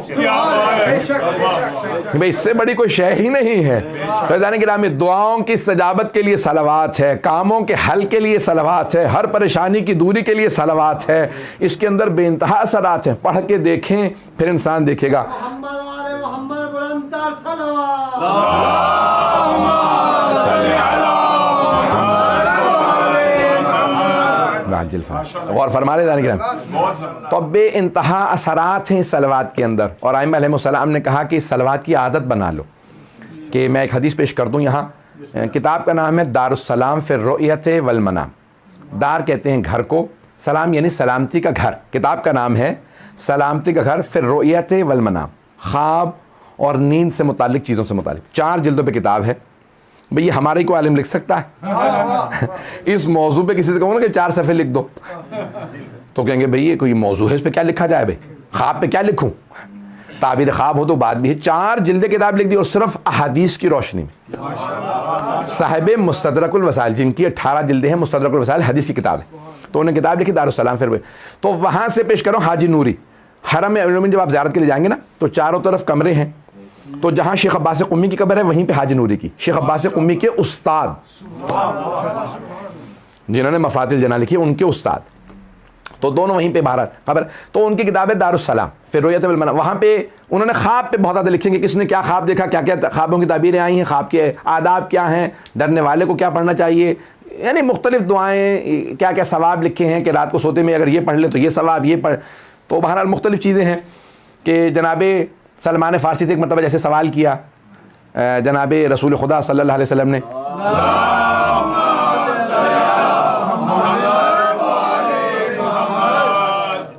بھئی اس سے بڑی کوئی شے ہی نہیں ہے. تو جانے گرامی دعاؤں کی استجابت کے لیے صلوات ہے, کاموں کے حل کے لیے صلوات ہے, ہر پریشانی کی دوری کے لیے صلوات ہے. اس کے اندر بے انتہا اثرات ہیں. پڑھ کے دیکھیں پھر انسان دیکھے گا. محمد بلندر صلوات. غور فرما رہے جانے تو بے انتہا اثرات ہیں صلوات کے اندر. اور ائمہ علیہ السلام نے کہا کہ اس صلوات کی عادت بنا لو. کہ میں ایک حدیث پیش کر دوں یہاں. کتاب کا نام ہے دار السلام فی الرؤیت والمنام. دار کہتے ہیں گھر کو, سلام یعنی سلامتی کا گھر. کتاب کا نام ہے سلامتی کا گھر فی الرؤیت والمنام. خواب اور نیند سے متعلق چیزوں سے متعلق 4 جلدوں پہ کتاب ہے. بھئی یہ ہمارے کو عالم لکھ سکتا ہے؟ اس موضوع پہ کسی سے کہوں نا کہ 4 صفحے لکھ دو تو کہیں گے بھئی یہ کوئی موضوع ہے, اس پہ کیا لکھا جائے. بھئی خواب پہ کیا لکھوں, تعبیر خواب ہو تو بات بھی ہے. 4 جلدیں کتاب لکھ دی اور صرف احادیث کی روشنی میں. صاحب مستدرک الوسائل جن کی 18 جلدیں ہیں, مستدرک الوسائل حدیث کی کتاب ہے, تو انہیں کتاب لکھی دار السلام. پھر تو وہاں سے پیش کرو حاجی نوری. حرم میں جب آپ زیارت کے لیے جائیں گے نا تو چاروں طرف کمرے ہیں. تو جہاں شیخ عباس قمی کی قبر ہے وہیں پہ حاجی نوری کی. شیخ عباس قمی کے استاد جنہوں نے مفاتیح الجنان لکھی, ان کے استاد, تو دونوں وہیں پہ باہر قبر. تو ان کی کتاب ہے دار السلام پھر رؤیت والمنام. وہاں پہ انہوں نے خواب پہ بہت زیادہ لکھیں گے, کس نے کیا خواب دیکھا, کیا کیا خوابوں کی تعبیریں آئی ہیں, خواب کے آداب کیا ہیں, ڈرنے والے کو کیا پڑھنا چاہیے, یعنی مختلف دعائیں, کیا کیا ثواب لکھے ہیں کہ رات کو سوتے میں اگر یہ پڑھ لے تو یہ ثواب, یہ پڑھ. تو بہرحال مختلف چیزیں ہیں. کہ جناب سلمان فارسی سے ایک مرتبہ جیسے سوال کیا جناب رسول خدا صلی اللہ علیہ وسلم نے,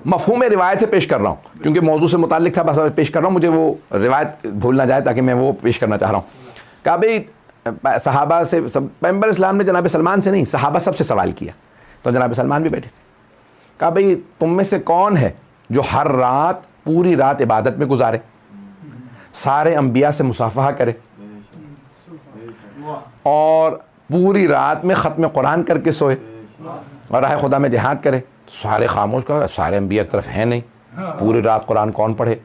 مفہوم روایت سے پیش کر رہا ہوں کیونکہ موضوع سے متعلق تھا, بس پیش کر رہا ہوں, مجھے وہ روایت بھول نہ جائے تاکہ میں وہ پیش کرنا چاہ رہا ہوں. کہا بھئی صحابہ سے, پیغمبر اسلام نے جناب سلمان سے نہیں صحابہ سب سے سوال کیا, تو جناب سلمان بھی بیٹھے تھے. کہا بھئی تم میں سے کون ہے جو ہر رات پوری رات عبادت میں گزارے, سارے انبیاء سے مصافحہ کرے, اور پوری رات میں ختم قرآن کر کے سوئے, اور راہ خدا میں جہاد کرے. سارے خاموش, کا سارے انبیاء کی طرف ہیں نہیں, پوری رات قرآن کون پڑھے.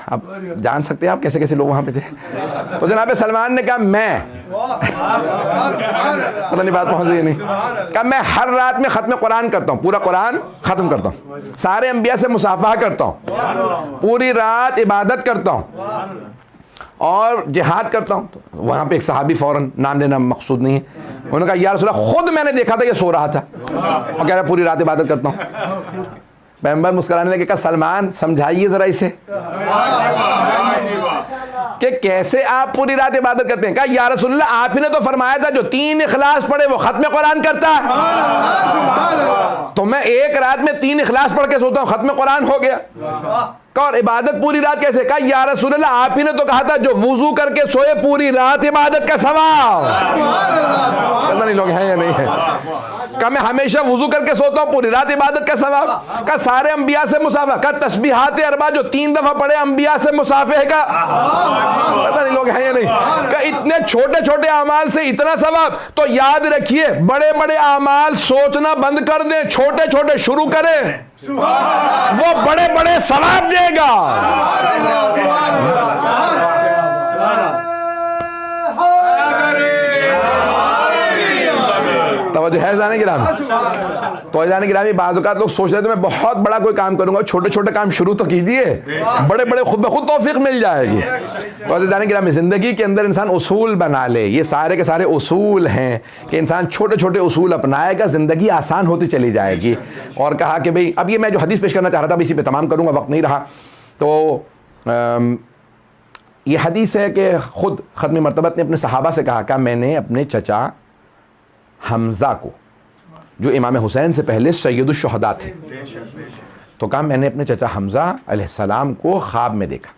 اب جان سکتے ہیں آپ کیسے کیسے لوگ وہاں پہ تھے. تو جناب سلمان نے کہا میں, پتہ نہیں بات پہنچ رہی ہے نہیں, کہا میں ہر رات میں ختم قرآن کرتا ہوں, پورا قرآن ختم کرتا ہوں, سارے انبیاء سے مصافحہ کرتا ہوں, پوری رات عبادت کرتا ہوں اور جہاد کرتا ہوں. وہاں پہ ایک صحابی فوراً, نام لینا مقصود نہیں ہے, انہوں نے کہا یا رسول اللہ خود میں نے دیکھا تھا یہ سو رہا تھا اور کہہ رہا پوری رات عبادت کرتا ہوں. پیغمبر مسکرانے لگے, کہا سلمان سمجھائیے ذرا اسے کہ کیسے آپ پوری رات عبادت کرتے ہیں. کہا یا رسول اللہ آپ ہی نے تو فرمایا تھا جو 3 اخلاص پڑھے وہ ختم قرآن کرتا ہے, تو میں ایک رات میں 3 اخلاص پڑھ کے سوتا ہوں, ختم قرآن ہو گیا. اور عبادت پوری رات کیسے؟ کہا یا رسول اللہ آپ ہی نے تو کہا تھا جو وضو کر کے سوئے پوری رات عبادت کا ثواب. پتہ نہیں لوگ ہیں یا نہیں ہے. کہا میں ہمیشہ وضو کر کے سوتا ہوں, پوری رات عبادت کا ثواب. کہا سارے انبیاء سے مصافحہ, کہا تسبیحات 4 جو 3 دفعہ پڑھے انبیاء سے مصافحہ کا, پتہ نہیں لوگ ہیں یا نہیں. کہا اتنے چھوٹے چھوٹے اعمال سے اتنا ثواب. تو یاد رکھیے بڑے بڑے اعمال سوچنا بند کر دیں, چھوٹے چھوٹے شروع کریں, وہ بڑے بڑے ثواب دے گا. توجہ ہے جانے گرامی. تو جانے گرامی بعض اوقات لوگ سوچ رہے تھے میں بہت بڑا کوئی کام کروں گا, چھوٹے چھوٹے کام شروع تو کیجیے, بڑے بڑے خود بخود توفیق مل جائے گی. تو جانے گرامی زندگی کے اندر انسان اصول بنا لے, یہ سارے کے سارے اصول ہیں کہ انسان چھوٹے چھوٹے اصول اپنائے گا, زندگی آسان ہوتی چلی جائے گی. اور کہا کہ بھئی اب یہ میں جو حدیث پیش کرنا چاہ رہا تھا اسی پہ تمام کروں گا, وقت نہیں رہا. تو یہ حدیث ہے کہ خود ختم مرتبت نے اپنے صحابہ سے کہا کہ میں نے اپنے چچا حمزہ کو, جو امام حسین سے پہلے سید الشہداء تھے, تو کہا میں نے اپنے چچا حمزہ علیہ السلام کو خواب میں دیکھا.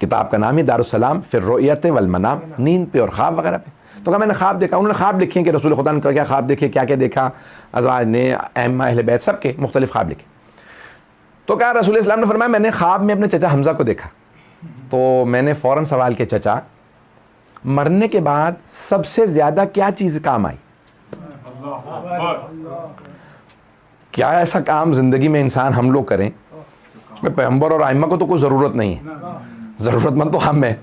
کتاب کا نام ہے دار السلام فی الرؤیت والمنام, نیند پہ اور خواب وغیرہ پہ. تو کہا میں نے خواب دیکھا. انہوں نے خواب لکھے کہ رسول خدا نے کیا خواب دیکھے, کیا کیا دیکھا, ازواج نے, ائمہ اہل بیت سب کے مختلف خواب لکھے. تو کہا رسول اسلام نے فرمایا میں نے خواب میں اپنے چچا حمزہ کو دیکھا. تو میں نے فوراً سوال کیا, چچا مرنے کے بعد سب سے زیادہ کیا چیز کام آئی؟ کیا ایسا کام زندگی میں انسان ہم لوگ کریں؟ پیغمبر اور ائمہ کو تو کوئی ضرورت نہیں ہے, ضرورت مند تو ہم ہیں.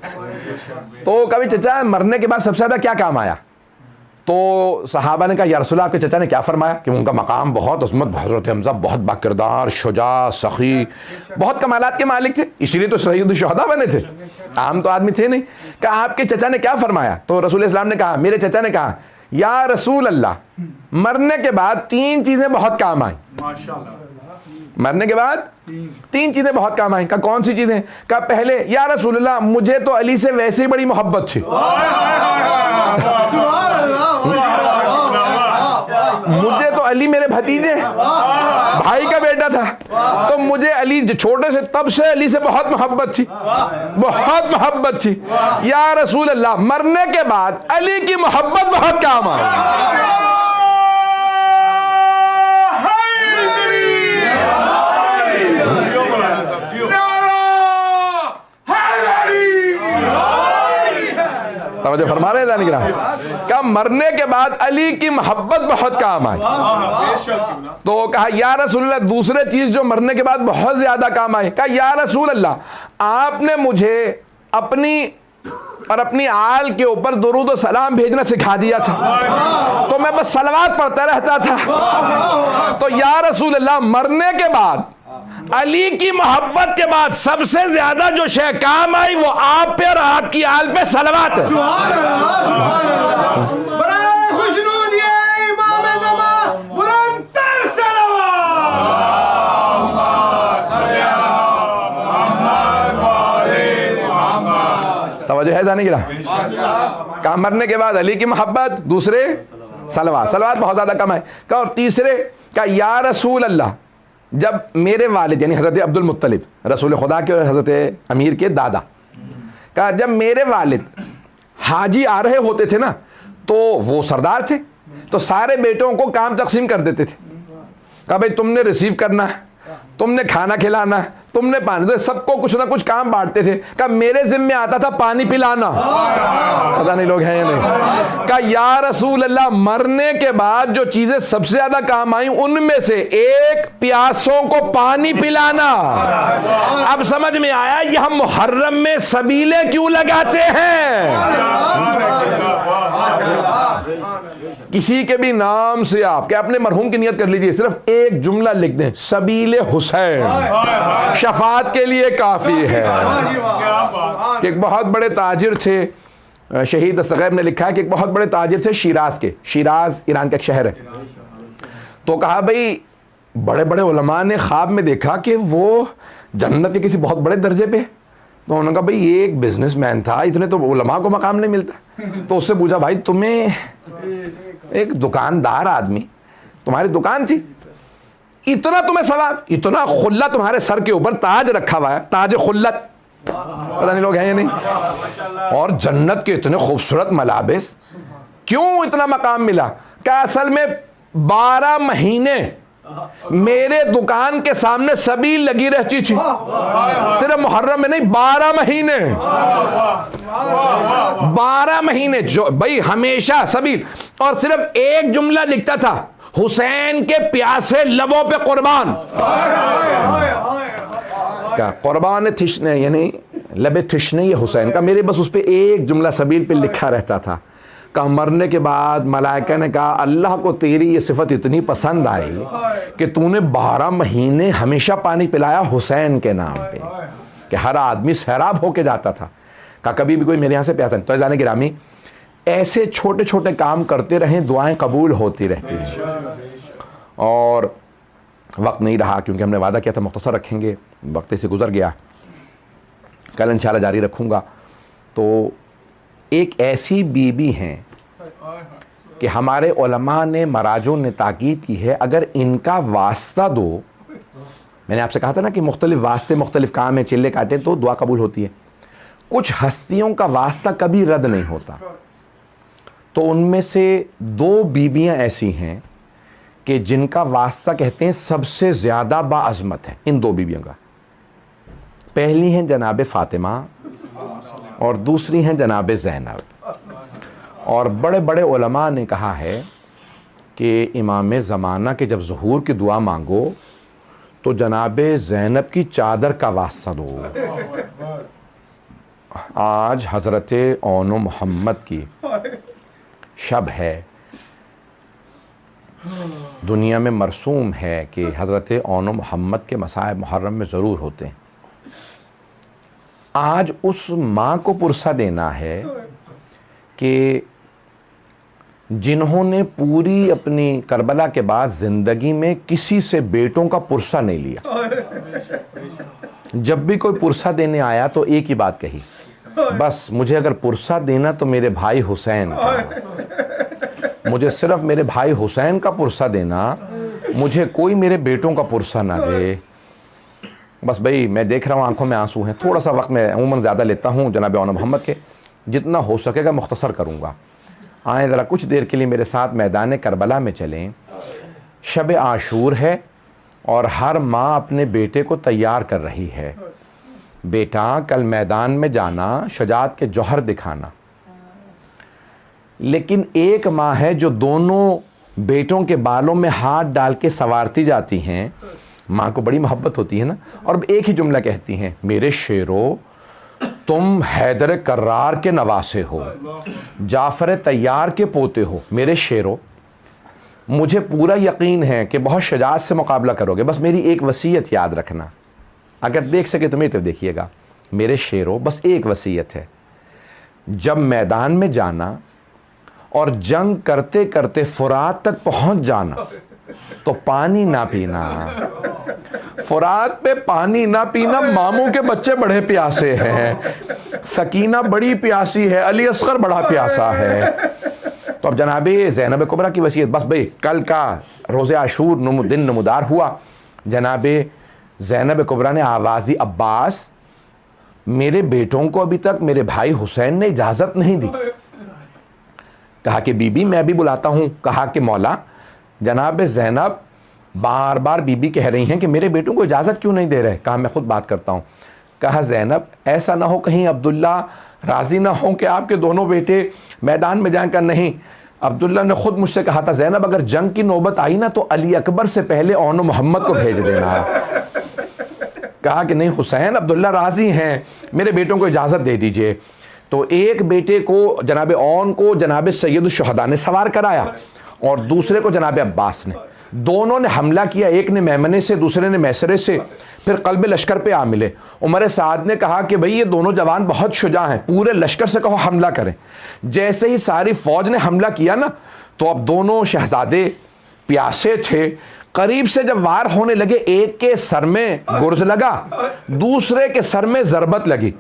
تو کبھی چچا مرنے کے بعد سب سے زیادہ کیا کام آیا؟ تو صحابہ نے کہا یا رسول اللہ آپ کے چچا نے کیا فرمایا کہ ان کا مقام بہت عظمت, حضرت حمزہ بہت باکردار, شجاع, سخی, بہت کمالات کے مالک تھے, اسی لیے تو سید الشہداء بنے تھے, عام تو آدمی تھے نہیں. کہا آپ کے چچا نے کیا فرمایا؟ تو رسول اسلام نے کہا, میرے چچا نے کہا یا رسول اللہ مرنے کے بعد 3 چیزیں بہت کام آئیں. مرنے کے بعد 3 چیزیں بہت کام آئیں. کہا کون سی چیزیں؟ کہا پہلے یا رسول اللہ مجھے تو علی سے ویسے ہی بڑی محبت تھی, مجھے تو علی میرے بھتیجے بھائی کا بیٹا تھا, تو مجھے علی چھوٹے سے تب سے علی سے بہت محبت تھی, بہت محبت تھی. یا رسول اللہ مرنے کے بعد علی کی محبت بہت کام آئی. توجہ فرما رہے ہیں نگران, کہا مرنے کے بعد علی کی محبت بہت کام آئی. تو کہا یا رسول اللہ دوسرے چیز جو مرنے کے بعد بہت زیادہ کام آئی, کہا یا رسول اللہ آپ نے مجھے اپنی اور اپنی آل کے اوپر درود و سلام بھیجنا سکھا دیا تھا, تو میں بس صلوات پڑھتا رہتا تھا. تو یا رسول اللہ مرنے کے بعد علی کی محبت کے بعد سب سے زیادہ جو شے کام آئی وہ آپ پہ اور آپ کی آل پہ صلوات ہے. توجہ ہے جانے گرا, کام مرنے کے بعد علی کی محبت, دوسرے صلوات بہت زیادہ کم ہے. اور تیسرے کہا یا رسول اللہ جب میرے والد یعنی حضرت عبد المطلب رسول خدا کے اور حضرت امیر کے دادا, کہا جب میرے والد حاجی آ رہے ہوتے تھے نا تو وہ سردار تھے, تو سارے بیٹوں کو کام تقسیم کر دیتے تھے. کہا بھائی تم نے ریسیو کرنا ہے, تم نے کھانا کھلانا, تم نے پانی, سب کو کچھ نہ کچھ کام بانٹتے تھے. کہا میرے ذمہ آتا تھا پانی پلانا. پتہ نہیں لوگ ہیں یا نہیں. کہا یا رسول اللہ مرنے کے بعد جو چیزیں سب سے زیادہ کام آئیں ان میں سے ایک پیاسوں کو پانی پلانا. اب سمجھ میں آیا یہ ہم محرم میں سبیلیں کیوں لگاتے ہیں. کسی کے بھی نام سے آپ کہ اپنے مرحوم کی نیت کر لیجئے, صرف ایک جملہ لکھ دیں سبیل حسین, شفاعت کے لیے کافی ہے. ایک بہت بڑے تاجر تھے, شہید دستغیب نے لکھا ہے کہ ایک بہت بڑے تاجر تھے شیراز کے, شیراز ایران کا ایک شہر ہے. تو کہا بھئی بڑے بڑے علماء نے خواب میں دیکھا کہ وہ جنت کے کسی بہت بڑے درجے پہ. تو انہوں نے کہا بھئی یہ ایک بزنس مین تھا, اتنے تو علماء کو مقام نہیں ملتا. تو اس سے پوچھا بھائی تمہیں, ایک دکاندار آدمی, تمہاری دکان تھی, اتنا تمہیں ثواب, اتنا خلہ تمہارے سر کے اوپر تاج رکھا ہوا ہے, تاج خلت, پتہ نہیں لوگ ہیں یا نہیں, اور جنت کے اتنے خوبصورت ملابس, کیوں اتنا مقام ملا؟ کہ اصل میں 12 مہینے میرے دکان کے سامنے سبیل لگی رہتی تھی, صرف محرم میں نہیں, 12 مہینے 12 مہینے جو بھائی ہمیشہ سبیل. اور صرف ایک جملہ لکھتا تھا حسین کے پیاسے لبوں پہ قربان. کیا قربان تشنے یعنی لب تشنے یہ حسین کا, میرے بس اس پہ ایک جملہ سبیل پہ لکھا رہتا تھا. کہ مرنے کے بعد ملائکہ نے کہا اللہ کو تیری یہ صفت اتنی پسند آئی کہ تو نے 12 مہینے ہمیشہ پانی پلایا حسین کے نام پہ, کہ ہر آدمی سیراب ہو کے جاتا تھا. کہا کبھی بھی کوئی میرے یہاں سے پیاسا نہیں. تو جانے گرامی ایسے چھوٹے چھوٹے کام کرتے رہیں, دعائیں قبول ہوتی رہتی ہیں. اور وقت نہیں رہا کیونکہ ہم نے وعدہ کیا تھا مختصر رکھیں گے, وقت سے گزر گیا, کل انشاءاللہ جاری رکھوں گا. تو ایک ایسی بیوی ہیں کہ ہمارے علماء نے مراجعوں نے تاکید کی ہے اگر ان کا واسطہ دو, میں نے آپ سے کہا تھا نا کہ مختلف واسطے مختلف کام ہیں, چلے کاٹے تو دعا قبول ہوتی ہے. کچھ ہستیوں کا واسطہ کبھی رد نہیں ہوتا. تو ان میں سے 2 بیویاں ایسی ہیں کہ جن کا واسطہ کہتے ہیں سب سے زیادہ باعظمت ہے. ان 2 بیویوں کا، پہلی ہیں جناب فاطمہ اور دوسری ہیں جناب زینب. اور بڑے بڑے علماء نے کہا ہے کہ امام زمانہ کے جب ظہور کی دعا مانگو تو جناب زینب کی چادر کا واسطہ دو. آج حضرت اون محمد کی شب ہے، دنیا میں مرسوم ہے کہ حضرت اون محمد کے مصائب محرم میں ضرور ہوتے ہیں. آج اس ماں کو پرسہ دینا ہے کہ جنہوں نے پوری اپنی کربلا کے بعد زندگی میں کسی سے بیٹوں کا پرسہ نہیں لیا. جب بھی کوئی پرسہ دینے آیا تو ایک ہی بات کہی، بس مجھے اگر پرسہ دینا تو میرے بھائی حسین کا، مجھے صرف میرے بھائی حسین کا پرسہ دینا، مجھے کوئی میرے بیٹوں کا پرسہ نہ دے. بس بھئی میں دیکھ رہا ہوں آنکھوں میں آنسو ہیں، تھوڑا سا وقت میں عموماً زیادہ لیتا ہوں جناب اون محمد کے، جتنا ہو سکے گا مختصر کروں گا. آئیں ذرا کچھ دیر کے لیے میرے ساتھ میدان کربلا میں چلیں. شب عاشور ہے اور ہر ماں اپنے بیٹے کو تیار کر رہی ہے. بیٹا کل میدان میں جانا، شجاعت کے جوہر دکھانا. لیکن ایک ماں ہے جو دونوں بیٹوں کے بالوں میں ہاتھ ڈال کے سنوارتی جاتی ہیں. ماں کو بڑی محبت ہوتی ہے نا، اور ایک ہی جملہ کہتی ہیں، میرے شیرو تم حیدر کرار کے نواسے ہو، جعفر طیار کے پوتے ہو. میرے شیرو مجھے پورا یقین ہے کہ بہت شجاعت سے مقابلہ کرو گے، بس میری ایک وصیت یاد رکھنا، اگر دیکھ سکے تو میری طرف دیکھیے گا. میرے شیرو بس ایک وصیت ہے، جب میدان میں جانا اور جنگ کرتے کرتے فرات تک پہنچ جانا تو پانی نہ پینا. فرات پہ پانی نہ پینا، ماموں کے بچے بڑے پیاسے ہیں، سکینہ بڑی پیاسی ہے، علی اصغر بڑا پیاسا ہے. تو اب جناب زینب کبریٰ کی وصیت، بس بھئی کل کا روز عاشور دن نمودار ہوا. جناب زینب کبریٰ نے آواز دی، عباس میرے بیٹوں کو ابھی تک میرے بھائی حسین نے اجازت نہیں دی. کہا کہ بی بی میں ابھی بلاتا ہوں. کہا کہ مولا جناب زینب بار بار بی بی کہہ رہی ہیں کہ میرے بیٹوں کو اجازت کیوں نہیں دے رہے. کہا میں خود بات کرتا ہوں. کہا زینب ایسا نہ ہو کہیں عبداللہ راضی نہ ہوں کہ آپ کے دونوں بیٹے میدان میں جائیں. کر نہیں، عبداللہ نے خود مجھ سے کہا تھا زینب اگر جنگ کی نوبت آئی نا تو علی اکبر سے پہلے اون محمد کو بھیج دینا. کہا کہ نہیں حسین عبداللہ راضی ہیں، میرے بیٹوں کو اجازت دے دیجئے. تو ایک بیٹے کو جناب اون کو جناب سید الشہداء نے سوار کرایا اور دوسرے کو جناب عباس نے. دونوں نے حملہ کیا، ایک نے میمنے سے دوسرے نے میسرے سے، پھر قلب لشکر پہ آ ملے. عمر سعد نے کہا کہ بھئی یہ دونوں جوان بہت شجاع ہیں، پورے لشکر سے کہو حملہ کریں. جیسے ہی ساری فوج نے حملہ کیا نا تو اب دونوں شہزادے پیاسے تھے. قریب سے جب وار ہونے لگے، ایک کے سر میں گرز لگا، دوسرے کے سر میں ضربت لگی.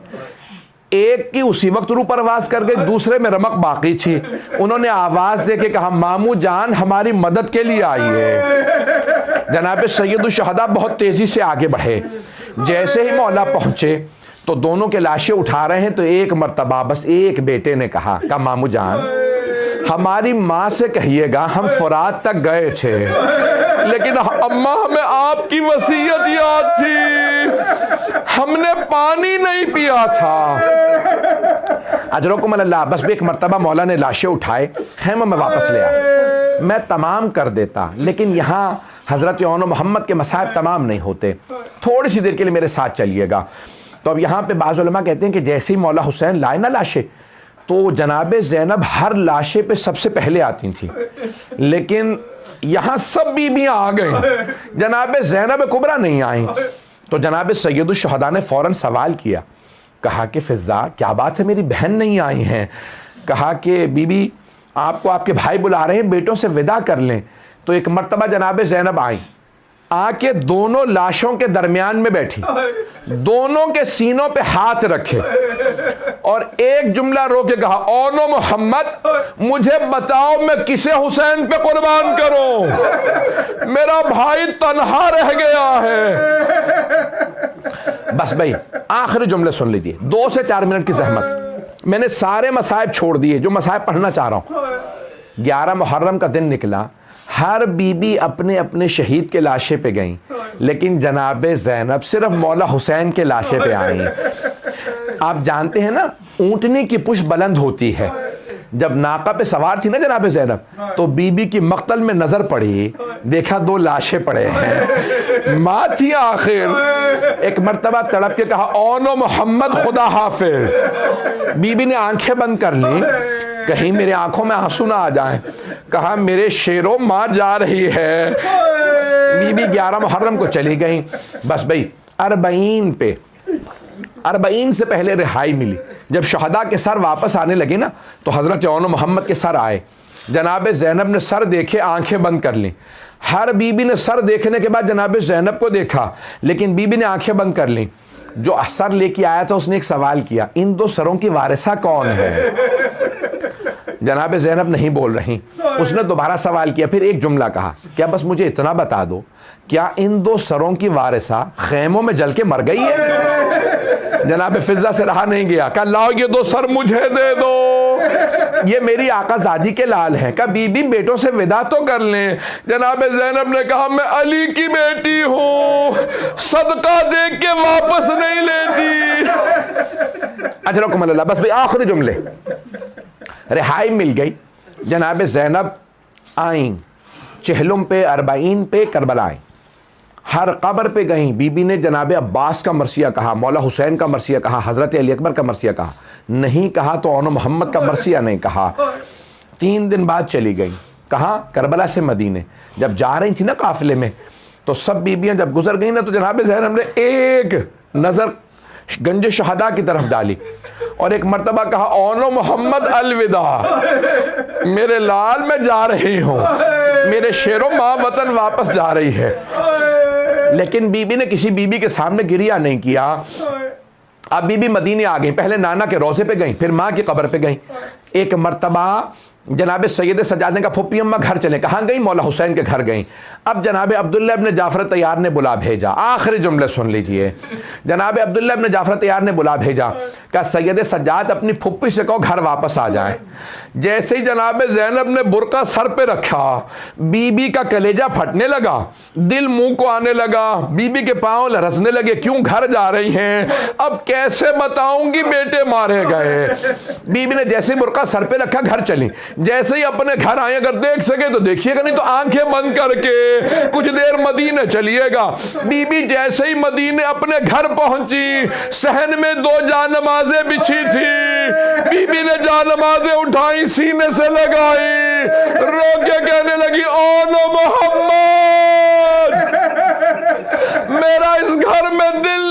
ایک کی اسی وقت روح پرواز کر گئی، دوسرے میں رمق باقی تھی. انہوں نے آواز دے کے کہا مامو جان ہماری مدد کے لیے آئی ہے. جناب سید الشہداء بہت تیزی سے آگے بڑھے. جیسے ہی مولا پہنچے تو دونوں کے لاشیں اٹھا رہے ہیں تو ایک مرتبہ بس ایک بیٹے نے کہا مامو جان ہماری ماں سے کہیے گا ہم فرات تک گئے تھے لیکن اماں ہمیں آپ کی وصیت یاد تھی، ہم نے پانی نہیں پیا تھا. اجرکم اللہ. بس ایک مرتبہ مولا نے لاشیں اٹھائے، خیمہ میں واپس لے آئے. میں تمام کر دیتا لیکن یہاں حضرت اون محمد کے مصائب تمام نہیں ہوتے. تھوڑی سی دیر کے لیے میرے ساتھ چلیے گا. تو اب یہاں پہ بعض علماء کہتے ہیں کہ جیسے ہی مولا حسین لائے نا لاشیں تو جناب زینب ہر لاشے پہ سب سے پہلے آتی تھی، لیکن یہاں سب بیویاں آ گئیں، جناب زینب کبریٰ نہیں آئیں. تو جناب سید الشہداء نے فوراً سوال کیا، کہا کہ فضا کیا بات ہے میری بہن نہیں آئی ہیں. کہا کہ بی بی آپ کو آپ کے بھائی بلا رہے ہیں، بیٹوں سے وداع کر لیں. تو ایک مرتبہ جناب زینب آئیں، آ کے دونوں لاشوں کے درمیان میں بیٹھی، دونوں کے سینوں پہ ہاتھ رکھے اور ایک جملہ رو کے کہا اون محمد مجھے بتاؤ میں کسے حسین پہ قربان کروں، میرا بھائی تنہا رہ گیا ہے. بس بھائی آخری جملے سن لیجیے، 2 سے 4 منٹ کی زحمت. میں نے سارے مصائب چھوڑ دیے جو مصائب پڑھنا چاہ رہا ہوں. 11 محرم کا دن نکلا, ہر بی بی اپنے اپنے شہید کے لاشے پہ گئیں, لیکن جناب زینب صرف مولا حسین کے لاشے پہ آئیں. آپ جانتے ہیں نا اونٹنی کی پشت بلند ہوتی ہے, جب ناقہ پہ سوار تھی نا جناب زینب تو بی بی کی مقتل میں نظر پڑی, دیکھا 2 لاشیں پڑے ہیں, ماں تھی آخر. ایک مرتبہ تڑپ کے کہا اونو محمد خدا حافظ. بی بی نے آنکھیں بند کر لی, کہیں میرے آنکھوں میں آنسو نہ آ جائیں. کہا میرے شیرو ماں جا رہی ہے. بی بی 11 محرم کو چلی گئیں. بس بھئی 40 سے پہلے رہائی ملی. جب شہداء کے سر واپس آنے لگے نا تو حضرت اونو محمد کے سر آئے. جناب زینب نے سر دیکھے, آنکھیں بند کر لیں. ہر بی بی نے سر دیکھنے کے بعد جناب زینب کو دیکھا, لیکن بی بی نے آنکھیں بند کر لیں. جو سر لے کے آیا تھا اس نے ایک سوال کیا, ان 2 سروں کی وارثہ کون ہے؟ جناب زینب نہیں بول رہی. اس نے دوبارہ سوال کیا, پھر ایک جملہ کہا, کیا بس مجھے اتنا بتا دو, کیا ان 2 سروں کی وارثہ خیموں میں جل کے مر گئی ہے؟ جناب فضہ سے رہا نہیں گیا, کہا لاؤ یہ 2 سر مجھے دے دو, یہ میری آقا زادی کے لال ہیں. کہا بی بی بیٹوں سے وداع تو کر لیں. جناب زینب نے کہا میں علی کی بیٹی ہوں, صدقہ دے کے واپس نہیں لیتی. اجرکم اللہ. بس بھئی آخری جملے. رہائی مل گئی. جناب زینب آئیں چہلم پہ, 40 پہ, کربلا آئیں. ہر قبر پہ گئیں. بی بی نے جناب عباس کا مرثیہ کہا, مولا حسین کا مرثیہ کہا, حضرت علی اکبر کا مرثیہ کہا. نہیں کہا تو اونو محمد کا مرثیہ نہیں کہا. 3 دن بعد چلی گئیں. کہاں؟ کربلا سے مدینے. جب جا رہی تھی نا قافلے میں تو سب بیبیاں جب گزر گئیں نا تو جناب زینب نے ایک نظر گنج شہداء کی طرف ڈالی اور ایک مرتبہ کہا اونو محمد الوداع, میرے لال میں جا رہی ہوں, میرے شیرو ماں وطن واپس جا رہی ہے. لیکن بی بی نے کسی بی بی کے سامنے گریہ نہیں کیا. اب بی بی مدینے آ گئیں. پہلے نانا کے روضے پہ گئیں, پھر ماں کی قبر پہ گئیں. ایک مرتبہ جناب سید سجاد نے کہا پھپھی اماں گھر چلیں. کہاں گئیں؟ مولا حسین کے گھر گئیں. اب جناب عبداللہ ابن جعفر طیار نے بلا بھیجا. آخری جملے سن لیجئے. جناب عبداللہ ابن جعفر طیار نے بلا بھیجا, کہا سید سجاد اپنی پھپھی سے کہو گھر واپس آ جائیں. جیسے ہی جناب زینب نے برقع سر پہ رکھا, بی بی کا کلیجہ پھٹنے لگا, دل منہ کو آنے لگا, بی بی کے پاؤں لرزنے لگے. کیوں گھر جا رہی ہیں؟ اب کیسے بتاؤں گی بیٹے مارے گئے. بی بی نے جیسے برقع سر پہ رکھا گھر چلی. جیسے ہی اپنے گھر آئے, اگر دیکھ سکے تو دیکھیے گا, نہیں تو آنکھیں بند کر کے کچھ دیر مدینے چلیے گا. بی بی جیسے ہی مدینے اپنے گھر پہنچی, صحن میں 2 جانمازیں بچھی تھی. بی بی نے جانمازیں اٹھائی, سینے سے لگائی, رو کے کہنے لگی اونو محمد, میرا اس گھر میں دل